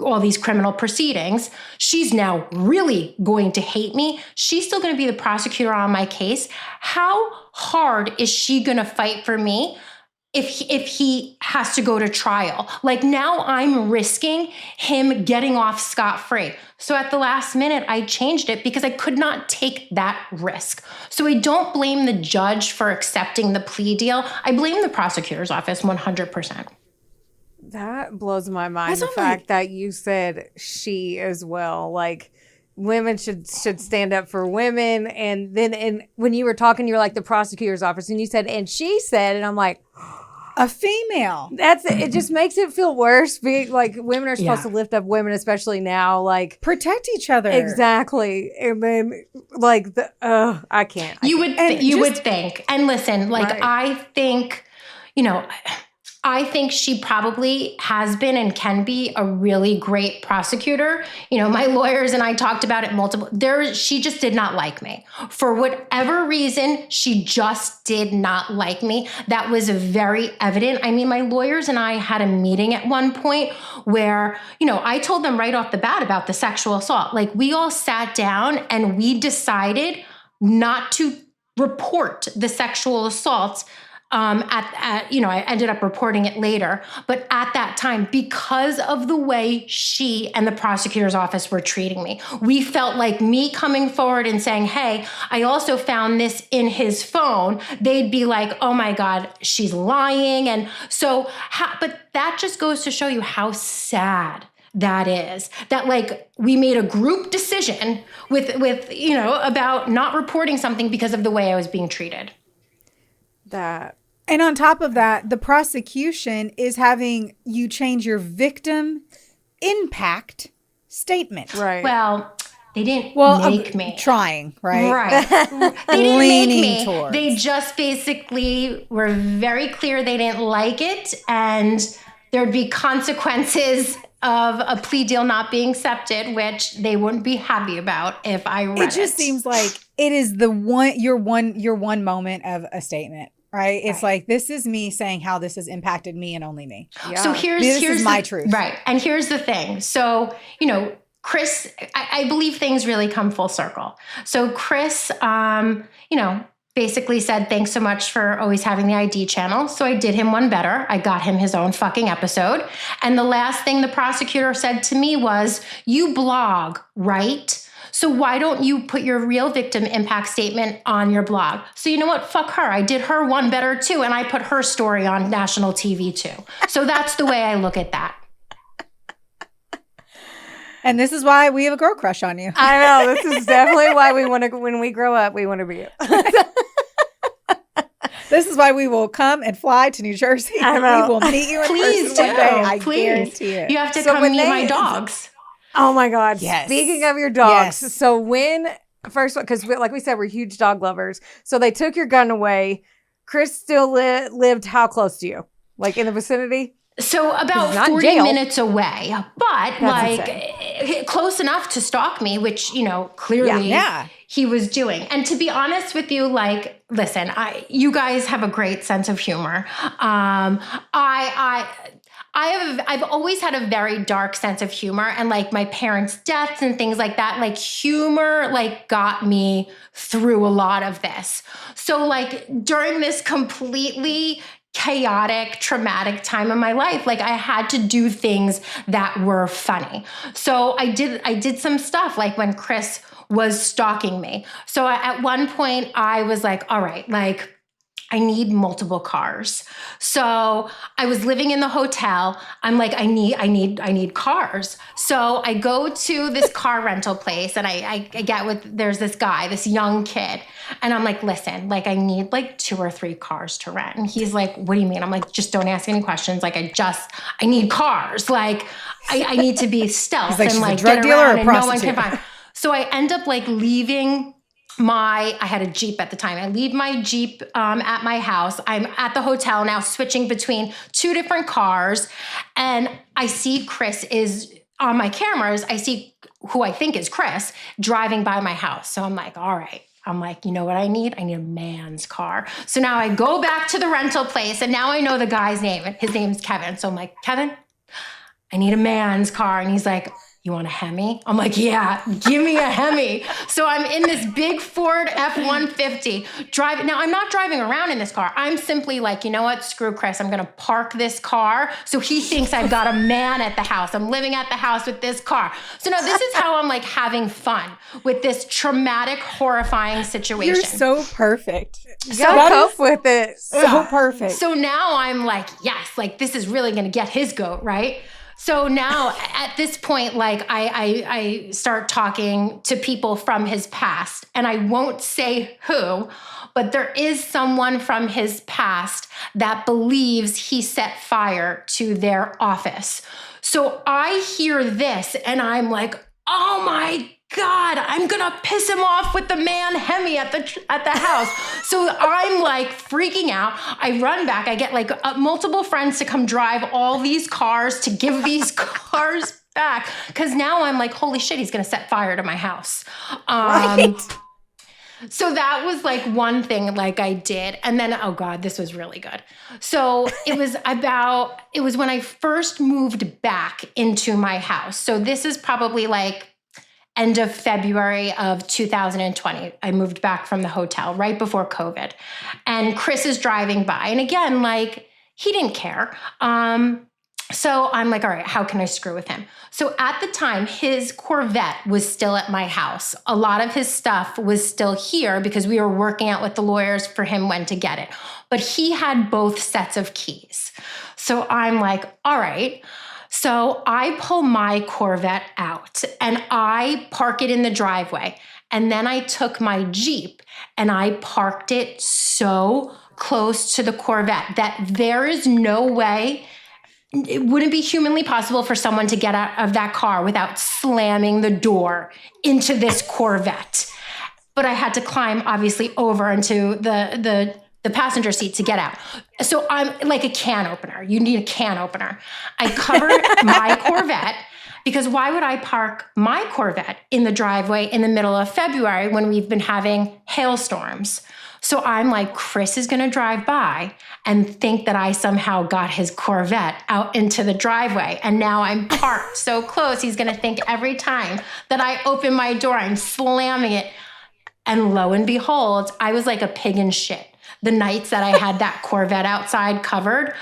all these criminal proceedings. She's now really going to hate me. She's still going to be the prosecutor on my case. How hard is she going to fight for me if he has to go to trial? Like, now I'm risking him getting off scot-free. So at the last minute, I changed it because I could not take that risk. So I don't blame the judge for accepting the plea deal. I blame the prosecutor's office 100%. That blows my mind. The fact that you said she as well. Like, women should stand up for women. And then when you were talking, you were like, the prosecutor's office, and you said, and she said, and I'm like, a female. That's it. It just makes it feel worse. Being like, women are supposed to lift up women, especially now. Like, protect each other. Exactly. And then like I can't. You would think. And listen, like, right. I think, I think she probably has been and can be a really great prosecutor. My lawyers and I talked about it she just did not like me. For whatever reason, she just did not like me. That was very evident. I mean, my lawyers and I had a meeting at one point where, I told them right off the bat about the sexual assault. Like, we all sat down and we decided not to report the sexual assaults. I ended up reporting it later, but at that time, because of the way she and the prosecutor's office were treating me, we felt like me coming forward and saying, hey, I also found this in his phone, they'd be like, oh my God, she's lying. And so, but that just goes to show you how sad that is, that like we made a group decision with about not reporting something because of the way I was being treated. And on top of that, the prosecution is having you change your victim impact statement. Right. Well, they didn't make me. Trying, right? Right. They didn't make me. Towards. They just basically were very clear they didn't like it, and there'd be consequences of a plea deal not being accepted, which they wouldn't be happy about if I read it. It just seems like it is your one moment of a statement. Right. It's like, this is me saying how this has impacted me and only me. Yeah. So here's my truth. Right. And here's the thing. So, Chris, I believe things really come full circle. So Chris, basically said, thanks so much for always having the ID channel. So I did him one better. I got him his own fucking episode. And the last thing the prosecutor said to me was, you blog, right? So why don't you put your real victim impact statement on your blog? So you know what? Fuck her. I did her one better too. And I put her story on national TV too. So that's the way I look at that. And this is why we have a girl crush on you. I know. This is definitely why we want to, when we grow up, we want to be you. This is why we will come and fly to New Jersey. I know. We will meet you in person one day. I guarantee it. You have to come meet my dogs. Oh my God. Yes. Speaking of your dogs. Yes. So first one, because like we said, we're huge dog lovers. So they took your gun away. Chris still lived how close to you? Like in the vicinity? So about 40 minutes away, but close enough to stalk me, which, clearly he was doing. And to be honest with you, like, listen, you guys have a great sense of humor. I've always had a very dark sense of humor, and like my parents' deaths and things like that, like humor like got me through a lot of this. So like during this completely chaotic, traumatic time in my life, like I had to do things that were funny. So I did some stuff like when Chris was stalking me. So at one point I was like, all right, like I need multiple cars. So I was living in the hotel. I'm like, I need cars. So I go to this car rental place and I get there's this guy, this young kid. And I'm like, listen, like I need like 2 or 3 cars to rent. And he's like, what do you mean? I'm like, just don't ask any questions. Like I need cars. Like I need to be stealth and like drug get dealer around or and no one can find. So I end up like leaving I had a Jeep at the time. I leave my Jeep at my house. I'm at the hotel now, switching between 2 different cars. And I see Chris is on my cameras, I see who I think is Chris driving by my house. So I'm like, all right. I'm like, you know what I need? I need a man's car. So now I go back to the rental place and now I know the guy's name. His name's Kevin. So I'm like, Kevin, I need a man's car. And he's like, you want a Hemi? I'm like, yeah, give me a Hemi. So I'm in this big Ford F-150 driving. Now, I'm not driving around in this car. I'm simply like, you know what? Screw Chris. I'm going to park this car so he thinks I've got a man at the house. I'm living at the house with this car. So now this is how I'm like having fun with this traumatic, horrifying situation. You're so perfect. You gotta cope with it. So perfect. So now I'm like, yes, like this is really going to get his goat, right? So now at this point, like I start talking to people from his past, and I won't say who, but there is someone from his past that believes he set fire to their office. So I hear this and I'm like, oh my God, I'm gonna piss him off with the man Hemi at the house. So I'm like freaking out. I run back. I get like multiple friends to come drive all these cars to give these cars back. Cause now I'm like, holy shit, he's gonna set fire to my house. Right. So that was like one thing like I did. And then, oh God, this was really good. So it was when I first moved back into my house. So this is probably like end of February of 2020. I moved back from the hotel right before COVID. And Chris is driving by. And again, like he didn't care. So I'm like, all right, how can I screw with him? So at the time, his Corvette was still at my house. A lot of his stuff was still here because we were working out with the lawyers for him when to get it. But he had both sets of keys. So I'm like, all right. So I pull my Corvette out and I park it in the driveway. And then I took my Jeep and I parked it so close to the Corvette that there is no way, it wouldn't be humanly possible for someone to get out of that car without slamming the door into this Corvette. But I had to climb obviously over into the passenger seat to get out. So I'm like a can opener. You need a can opener. I covered my Corvette because why would I park my Corvette in the driveway in the middle of February when we've been having hailstorms? So I'm like, Chris is going to drive by and think that I somehow got his Corvette out into the driveway. And now I'm parked so close. He's going to think every time that I open my door, I'm slamming it. And lo and behold, I was like a pig in shit. The nights that I had that Corvette outside covered,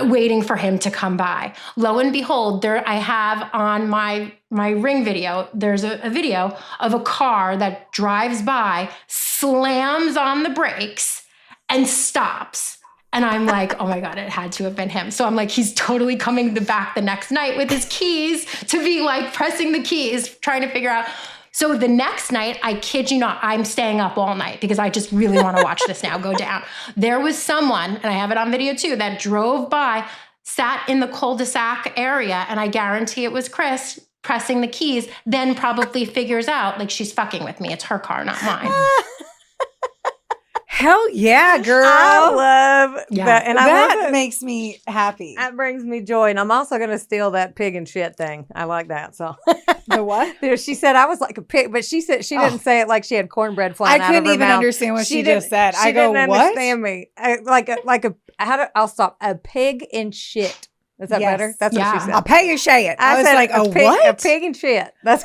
waiting for him to come by. Lo and behold, there I have on my Ring video, there's a video of a car that drives by, slams on the brakes, and stops. And I'm like, oh my God, it had to have been him. So I'm like, he's totally coming back the next night with his keys to be like pressing the keys, trying to figure out. So the next night, I kid you not, I'm staying up all night because I just really want to watch this now go down. There was someone, and I have it on video too, that drove by, sat in the cul-de-sac area, and I guarantee it was Chris pressing the keys, then probably figures out, like, she's fucking with me. It's her car, not mine. Hell yeah, girl. I love that. And that makes me happy. That brings me joy. And I'm also going to steal that pig and shit thing. I like that. So the what? She said I was like a pig, but she said she didn't say it like she had cornbread flying out of her mouth. I couldn't even understand what she just said. She I go, didn't what? understand me. I'll stop. A pig and shit. Is that better? That's what she said. I'll pay you shit. I was said like, what? A pig and shit. That's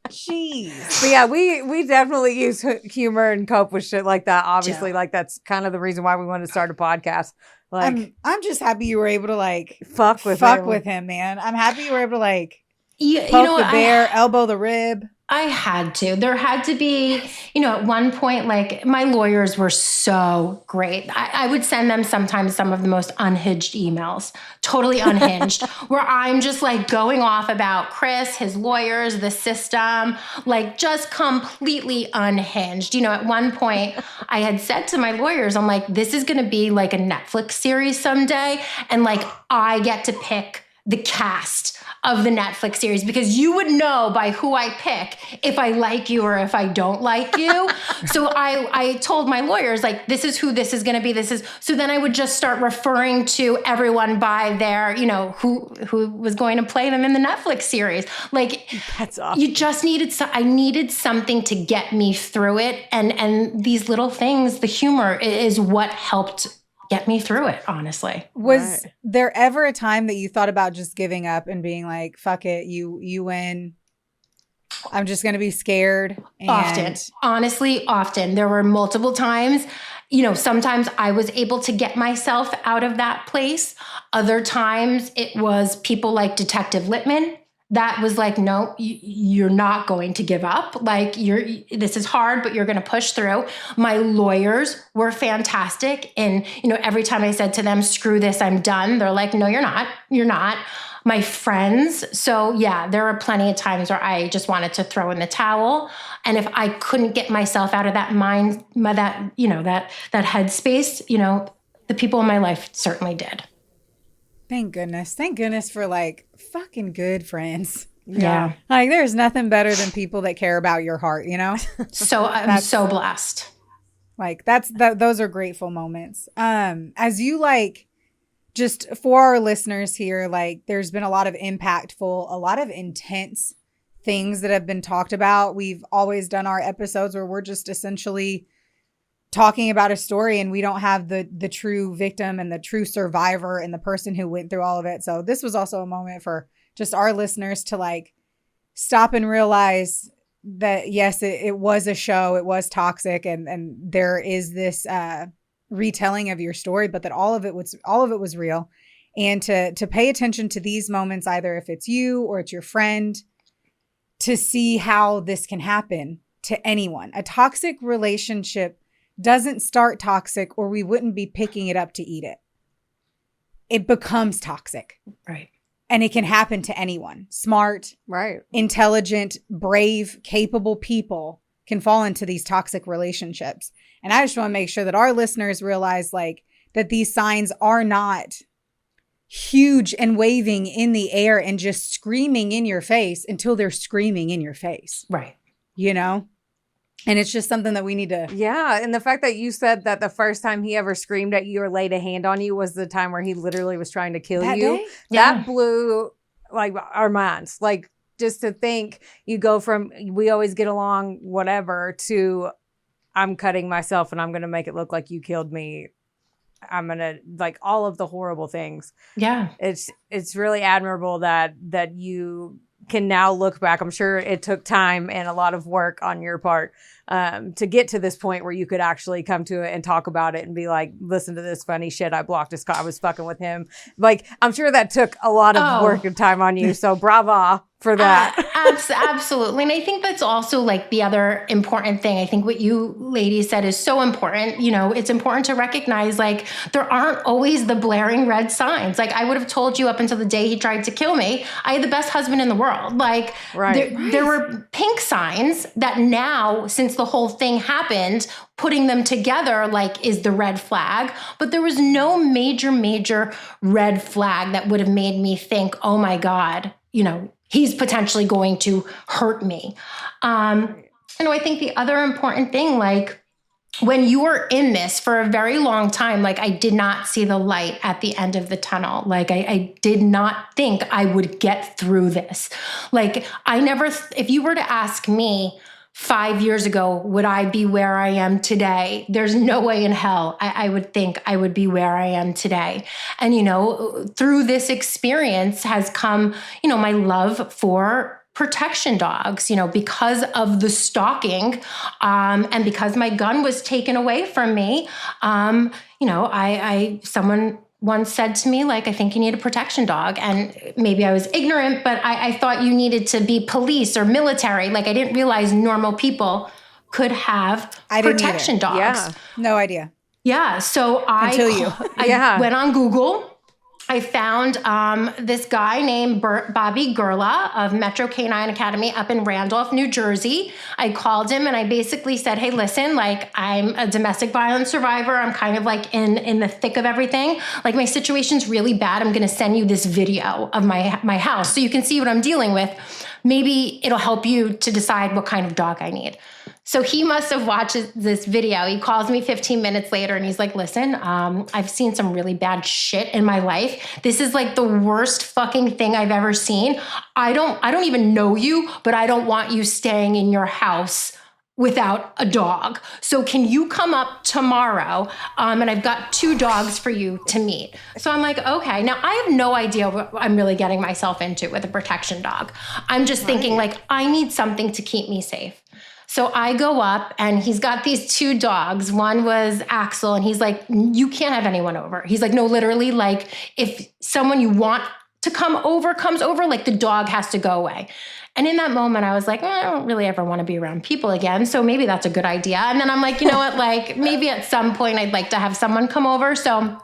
jeez. But yeah, we definitely use humor and cope with shit like that. Obviously, like that's kind of the reason why we wanted to start a podcast. Like, I'm just happy you were able to like fuck with him, man. I'm happy you were able to like poke the bear, elbow the rib. I had to. There had to be, at one point, like my lawyers were so great. I would send them sometimes some of the most unhinged emails, totally unhinged, where I'm just like going off about Chris, his lawyers, the system, like just completely unhinged. At one point I had said to my lawyers, I'm like, this is going to be like a Netflix series someday. And like, I get to pick the cast of the Netflix series because you would know by who I pick if I like you or if I don't like you. So I told my lawyers, like, this is who this is going to be. So then I would just start referring to everyone by their, who was going to play them in the Netflix series. Like, that's awesome. You just I needed something to get me through it. And these little things, the humor is what helped get me through it, honestly. Was there ever a time that you thought about just giving up and being like, fuck it, you win. I'm just going to be scared. Often. Honestly, often. There were multiple times. Sometimes I was able to get myself out of that place. Other times it was people like Detective Littman. That was like, no, you're not going to give up. Like, this is hard, but you're going to push through. My lawyers were fantastic. And, every time I said to them, screw this, I'm done. They're like, no, you're not. You're not. My friends. So yeah, there were plenty of times where I just wanted to throw in the towel. And if I couldn't get myself out of that mind, that headspace, the people in my life certainly did. Thank goodness. Thank goodness for like fucking good friends. Yeah. Like there's nothing better than people that care about your heart, So I'm so blessed. Like those are grateful moments. As you like, just for our listeners here, like there's been a lot of impactful, a lot of intense things that have been talked about. We've always done our episodes where we're just essentially talking about a story and we don't have the true victim and the true survivor and the person who went through all of it. So this was also a moment for just our listeners to like stop and realize that yes, it was a show, it was toxic, and there is this retelling of your story, but that all of it was real. And to pay attention to these moments, either if it's you or it's your friend, to see how this can happen to anyone. A toxic relationship doesn't start toxic, or we wouldn't be picking it up to eat it. It becomes toxic. Right. And it can happen to anyone. Smart, intelligent, brave, capable people can fall into these toxic relationships. And I just want to make sure that our listeners realize like that these signs are not huge and waving in the air and just screaming in your face until they're screaming in your face. Right. And it's just something that we need to. Yeah. And the fact that you said that the first time he ever screamed at you or laid a hand on you was the time where he literally was trying to kill you. Day? That blew like our minds. Like just to think you go from we always get along, whatever, to I'm cutting myself and I'm going to make it look like you killed me. I'm going to like all of the horrible things. Yeah. It's really admirable that you can now look back. I'm sure it took time and a lot of work on your part to get to this point where you could actually come to it and talk about it and be like, listen to this funny shit. I blocked his I was fucking with him. Like, I'm sure that took a lot of work and time on you. So brava for that. Absolutely. And I think that's also like the other important thing. I think what you ladies said is so important. It's important to recognize like there aren't always the blaring red signs. Like I would have told you up until the day he tried to kill me, I had the best husband in the world. Like there were pink signs that now, since the whole thing happened, putting them together like is the red flag. But there was no major red flag that would have made me think, oh my God, he's potentially going to hurt me. I think the other important thing, like when you were in this for a very long time, like I did not see the light at the end of the tunnel. Like I did not think I would get through this. Like if you were to ask me 5 years ago, would I be where I am today? There's no way in hell I would think I would be where I am today. And, through this experience has come, my love for protection dogs, because of the stalking and because my gun was taken away from me. Someone once said to me, like, I think you need a protection dog. And maybe I was ignorant, but I thought you needed to be police or military. Like, I didn't realize normal people could have protection dogs. Yeah. No idea. Yeah. So Until you. I went on Google. I found this guy named Bobby Gerla of Metro Canine Academy up in Randolph, New Jersey. I called him and I basically said, hey, listen, like I'm a domestic violence survivor. I'm kind of like in the thick of everything. Like my situation's really bad. I'm going to send you this video of my house so you can see what I'm dealing with. Maybe it'll help you to decide what kind of dog I need. So he must have watched this video. He calls me 15 minutes later and he's like, listen, I've seen some really bad shit in my life. This is like the worst fucking thing I've ever seen. I don't even know you, but I don't want you staying in your house without a dog. So can you come up tomorrow? And I've got 2 dogs for you to meet. So I'm like, okay. Now I have no idea what I'm really getting myself into with a protection dog. I'm just thinking like, I need something to keep me safe. So I go up and he's got these 2 dogs. One was Axel and he's like, you can't have anyone over. He's like, no, literally, like if someone you want to come over comes over, like the dog has to go away. And in that moment, I was like, I don't really ever want to be around people again. So maybe that's a good idea. And then I'm like, you know what? Like maybe at some point I'd like to have someone come over. So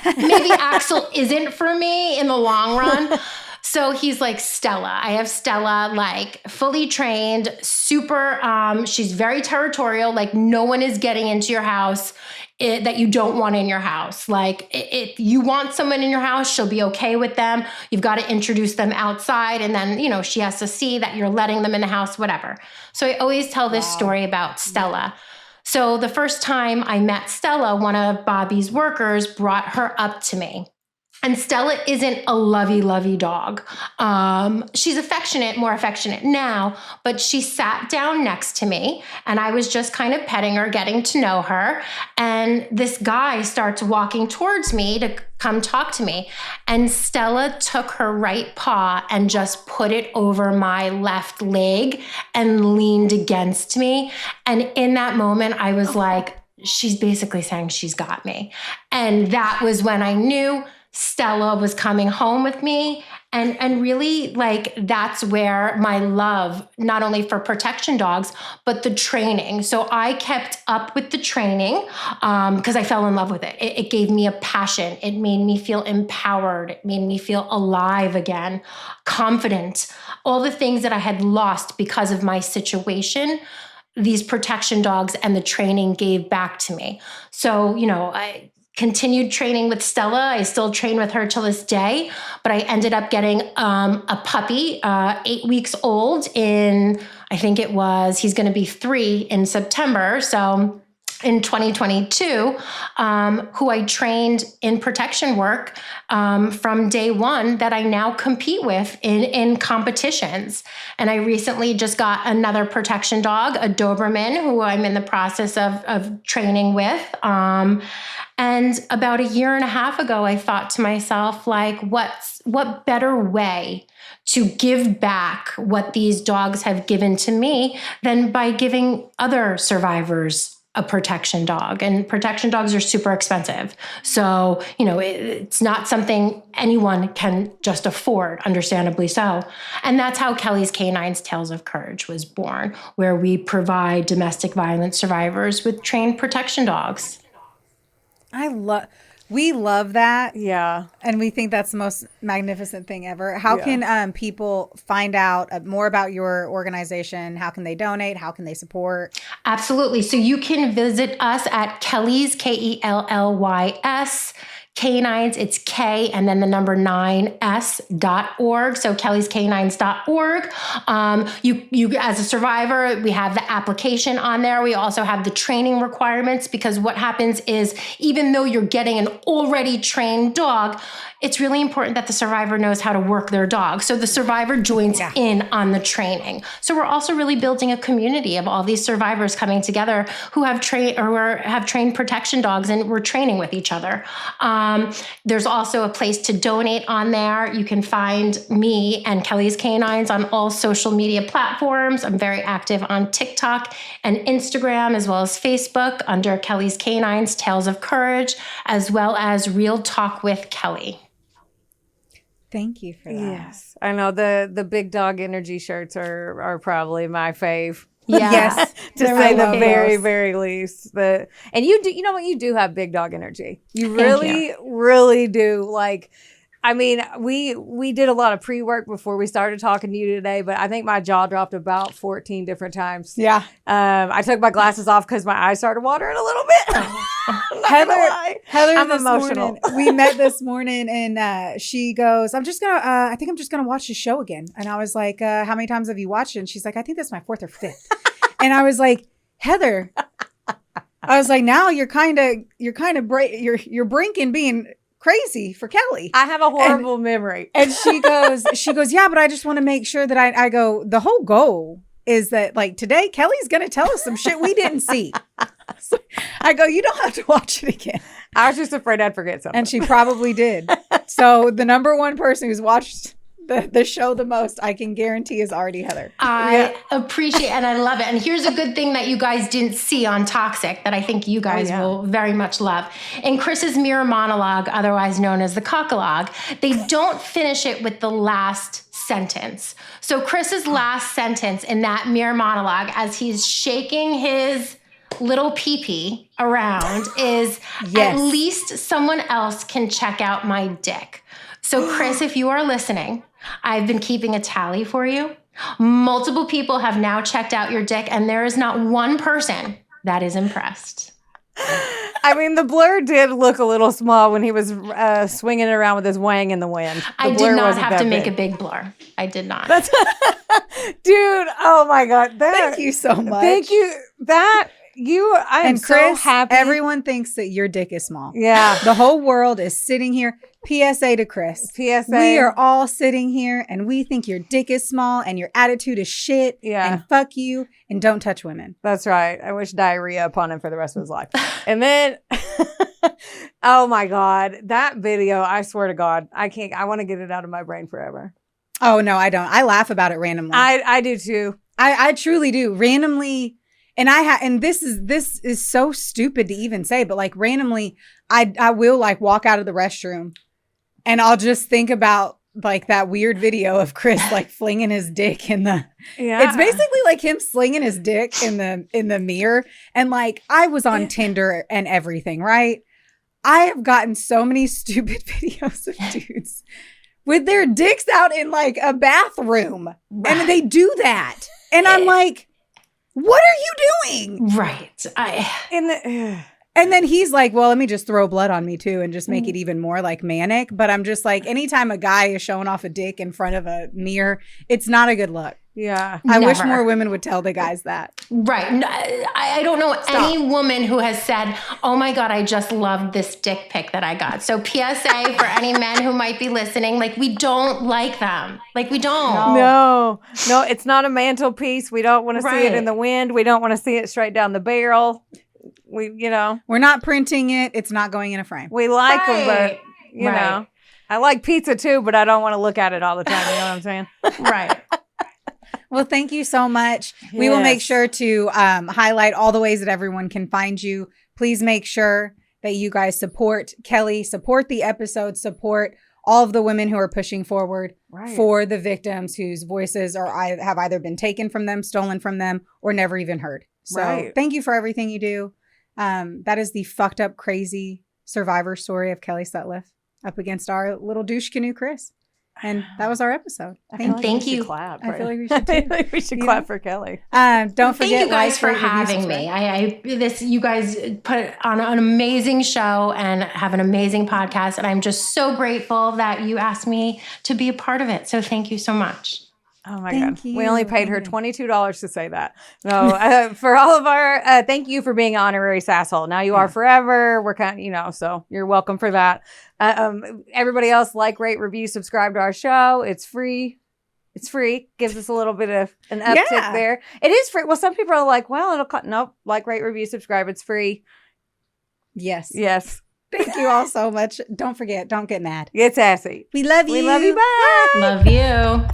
maybe Axel isn't for me in the long run. So he's like, Stella. I have Stella, like fully trained, super, she's very territorial. Like no one is getting into your house that you don't want in your house. Like if you want someone in your house, she'll be okay with them. You've got to introduce them outside. And then, you know, she has to see that you're letting them in the house, whatever. So I always tell this story about Stella. So the first time I met Stella, one of Bobby's workers brought her up to me. And Stella isn't a lovey dog. She's affectionate, more affectionate now, but she sat down next to me and I was just kind of petting her, getting to know her. And this guy starts walking towards me to come talk to me. And Stella took her right paw and just put it over my left leg and leaned against me. And in that moment, I was like, she's basically saying she's got me. And that was when I knew Stella was coming home with me. And really, like, that's where my love, not only for protection dogs, but the training. So I kept up with the training because I fell in love with it. It gave me a passion. It made me feel empowered. It made me feel alive again, confident. All the things that I had lost because of my situation, these protection dogs and the training gave back to me. So, you know, I continued training with Stella. I still train with her till this day, but I ended up getting a puppy, 8 weeks old in, I think it was, he's going to be 3 in September. So in 2022, who I trained in protection work from day one that I now compete with in competitions. And I recently just got another protection dog, a Doberman, who I'm in the process of training with. And about 1.5 years ago, I thought to myself, like, what better way to give back what these dogs have given to me than by giving other survivors a protection dog. And protection dogs are super expensive. So, you know, it's not something anyone can just afford, understandably so. And that's how Kelly's Canines Tales of Courage was born, where we provide domestic violence survivors with trained protection dogs. We love that. Yeah. And we think that's the most magnificent thing ever. How can people find out more about your organization? How can they donate? How can they support? Absolutely. So you can visit us at Kelly's, KELLYS, Canines, it's K and then the number 9s.org. So kellyscanines.org. You as a survivor, we have the application on there. We also have the training requirements, because what happens is, even though you're getting an already trained dog, it's really important that the survivor knows how to work their dog. So the survivor joins in on the training. So we're also really building a community of all these survivors coming together who have trained protection dogs, and we're training with each other. There's also a place to donate on there. You can find me and Kelly's Canines on all social media platforms. I'm very active on TikTok and Instagram, as well as Facebook, under Kelly's Canines Tales of Courage, as well as Real Talk with Kelly. Thank you for that. Yes. I know the big dog energy shirts are probably my fave. Yes. To There say were the logos. very, very least. And you do, you know what? You do have big dog energy. You Thank really, really do. Like, I mean, we did a lot of pre-work before we started talking to you today, but I think my jaw dropped about 14 different times. Yeah. I took my glasses off because my eyes started watering a little bit. I'm not gonna lie. Heather, I'm this emotional. morning, we met this morning and she goes, I think I'm just going to watch the show again. And I was like, how many times have you watched it? And she's like, I think that's my 4th or 5th. And I was like, Heather, I was like, now you're brinking being crazy for Kelly. I have a horrible memory. And she goes, yeah, but I just want to make sure that I go, the whole goal is that like today, Kelly's going to tell us some shit we didn't see. So I go, you don't have to watch it again. I was just afraid I'd forget something. And she probably did. So the number one person who's watched the show the most, I can guarantee, is already Heather. I appreciate and I love it. And here's a good thing that you guys didn't see on Toxic that I think you guys will very much love. In Chris's mirror monologue, otherwise known as the cockalogue, they don't finish it with the last sentence. So Chris's last sentence in that mirror monologue, as he's shaking his little pee-pee around, is at least someone else can check out my dick. So Chris, if you are listening, I've been keeping a tally for you. Multiple people have now checked out your dick, and there is not one person that is impressed. I mean, the blur did look a little small when he was swinging it around with his wang in the wind. I did not have to make a big blur. I did not. Dude, oh my God. Thank you so much. Thank you. I am And Chris, so happy. everyone thinks that your dick is small. Yeah. The whole world is sitting here. PSA to Chris. PSA. We are all sitting here and we think your dick is small and your attitude is shit. Yeah. And fuck you and don't touch women. That's right. I wish diarrhea upon him for the rest of his life. And then, oh my God, that video, I swear to God, I want to get it out of my brain forever. Oh, no, I don't. I laugh about it randomly. I do too. I truly do. Randomly. And this is so stupid to even say, but like randomly, I will like walk out of the restroom and I'll just think about like that weird video of Chris like flinging his dick in the, it's basically like him slinging his dick in the mirror. And like, I was on Tinder and everything, right? I have gotten so many stupid videos of dudes with their dicks out in like a bathroom and they do that. And I'm like, what are you doing? Right. And then he's like, well, let me just throw blood on me too and just make it even more like manic. But I'm just like, anytime a guy is showing off a dick in front of a mirror, it's not a good look. Yeah. I wish more women would tell the guys that. Right. No, I don't know any woman who has said, oh my God, I just loved this dick pic that I got. So PSA for any men who might be listening, like we don't like them. Like we don't. No, it's not a mantelpiece. We don't want to see it in the wind. We don't want to see it straight down the barrel. We're not printing it. It's not going in a frame. We like them, but you know, I like pizza too, but I don't want to look at it all the time. You know what I'm saying? Right. Well, thank you so much. Yes. We will make sure to highlight all the ways that everyone can find you. Please make sure that you guys support Kelly, support the episode, support all of the women who are pushing forward for the victims whose voices have either been taken from them, stolen from them, or never even heard. So thank you for everything you do. That is the fucked up, crazy survivor story of Kelly Sutliff up against our little douche canoe, Chris. And that was our episode. Thank you. Clap, I feel like we should too. I feel like we should clap for Kelly. Don't forget. Thank you guys for having me. You guys put on an amazing show and have an amazing podcast. And I'm just so grateful that you asked me to be a part of it. So thank you so much. Oh my God. We only paid her $22 to say that. No, for all of our, thank you for being an honorary sasshole. Now you are forever. We're kind of, so you're welcome for that. Everybody else, like, rate, review, subscribe to our show. It's free. Gives us a little bit of an uptick there. It is free. Well, some people are like, well, it'll cut. Nope. Like, rate, review, subscribe. It's free. Yes. Thank you all so much. Don't forget, don't get mad. Get sassy. We love you. We love you. Bye. Love you.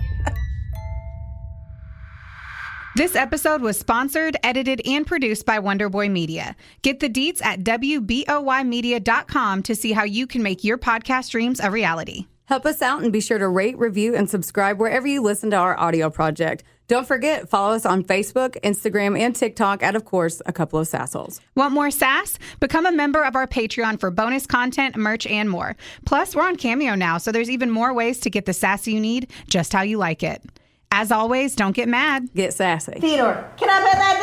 This episode was sponsored, edited, and produced by Wonderboy Media. Get the deets at WBOYmedia.com to see how you can make your podcast dreams a reality. Help us out and be sure to rate, review, and subscribe wherever you listen to our audio project. Don't forget, follow us on Facebook, Instagram, and TikTok at, of course, A Couple of Sassholes. Want more sass? Become a member of our Patreon for bonus content, merch, and more. Plus, we're on Cameo now, so there's even more ways to get the sass you need just how you like it. As always, don't get mad. Get sassy. Theodore, can I bet that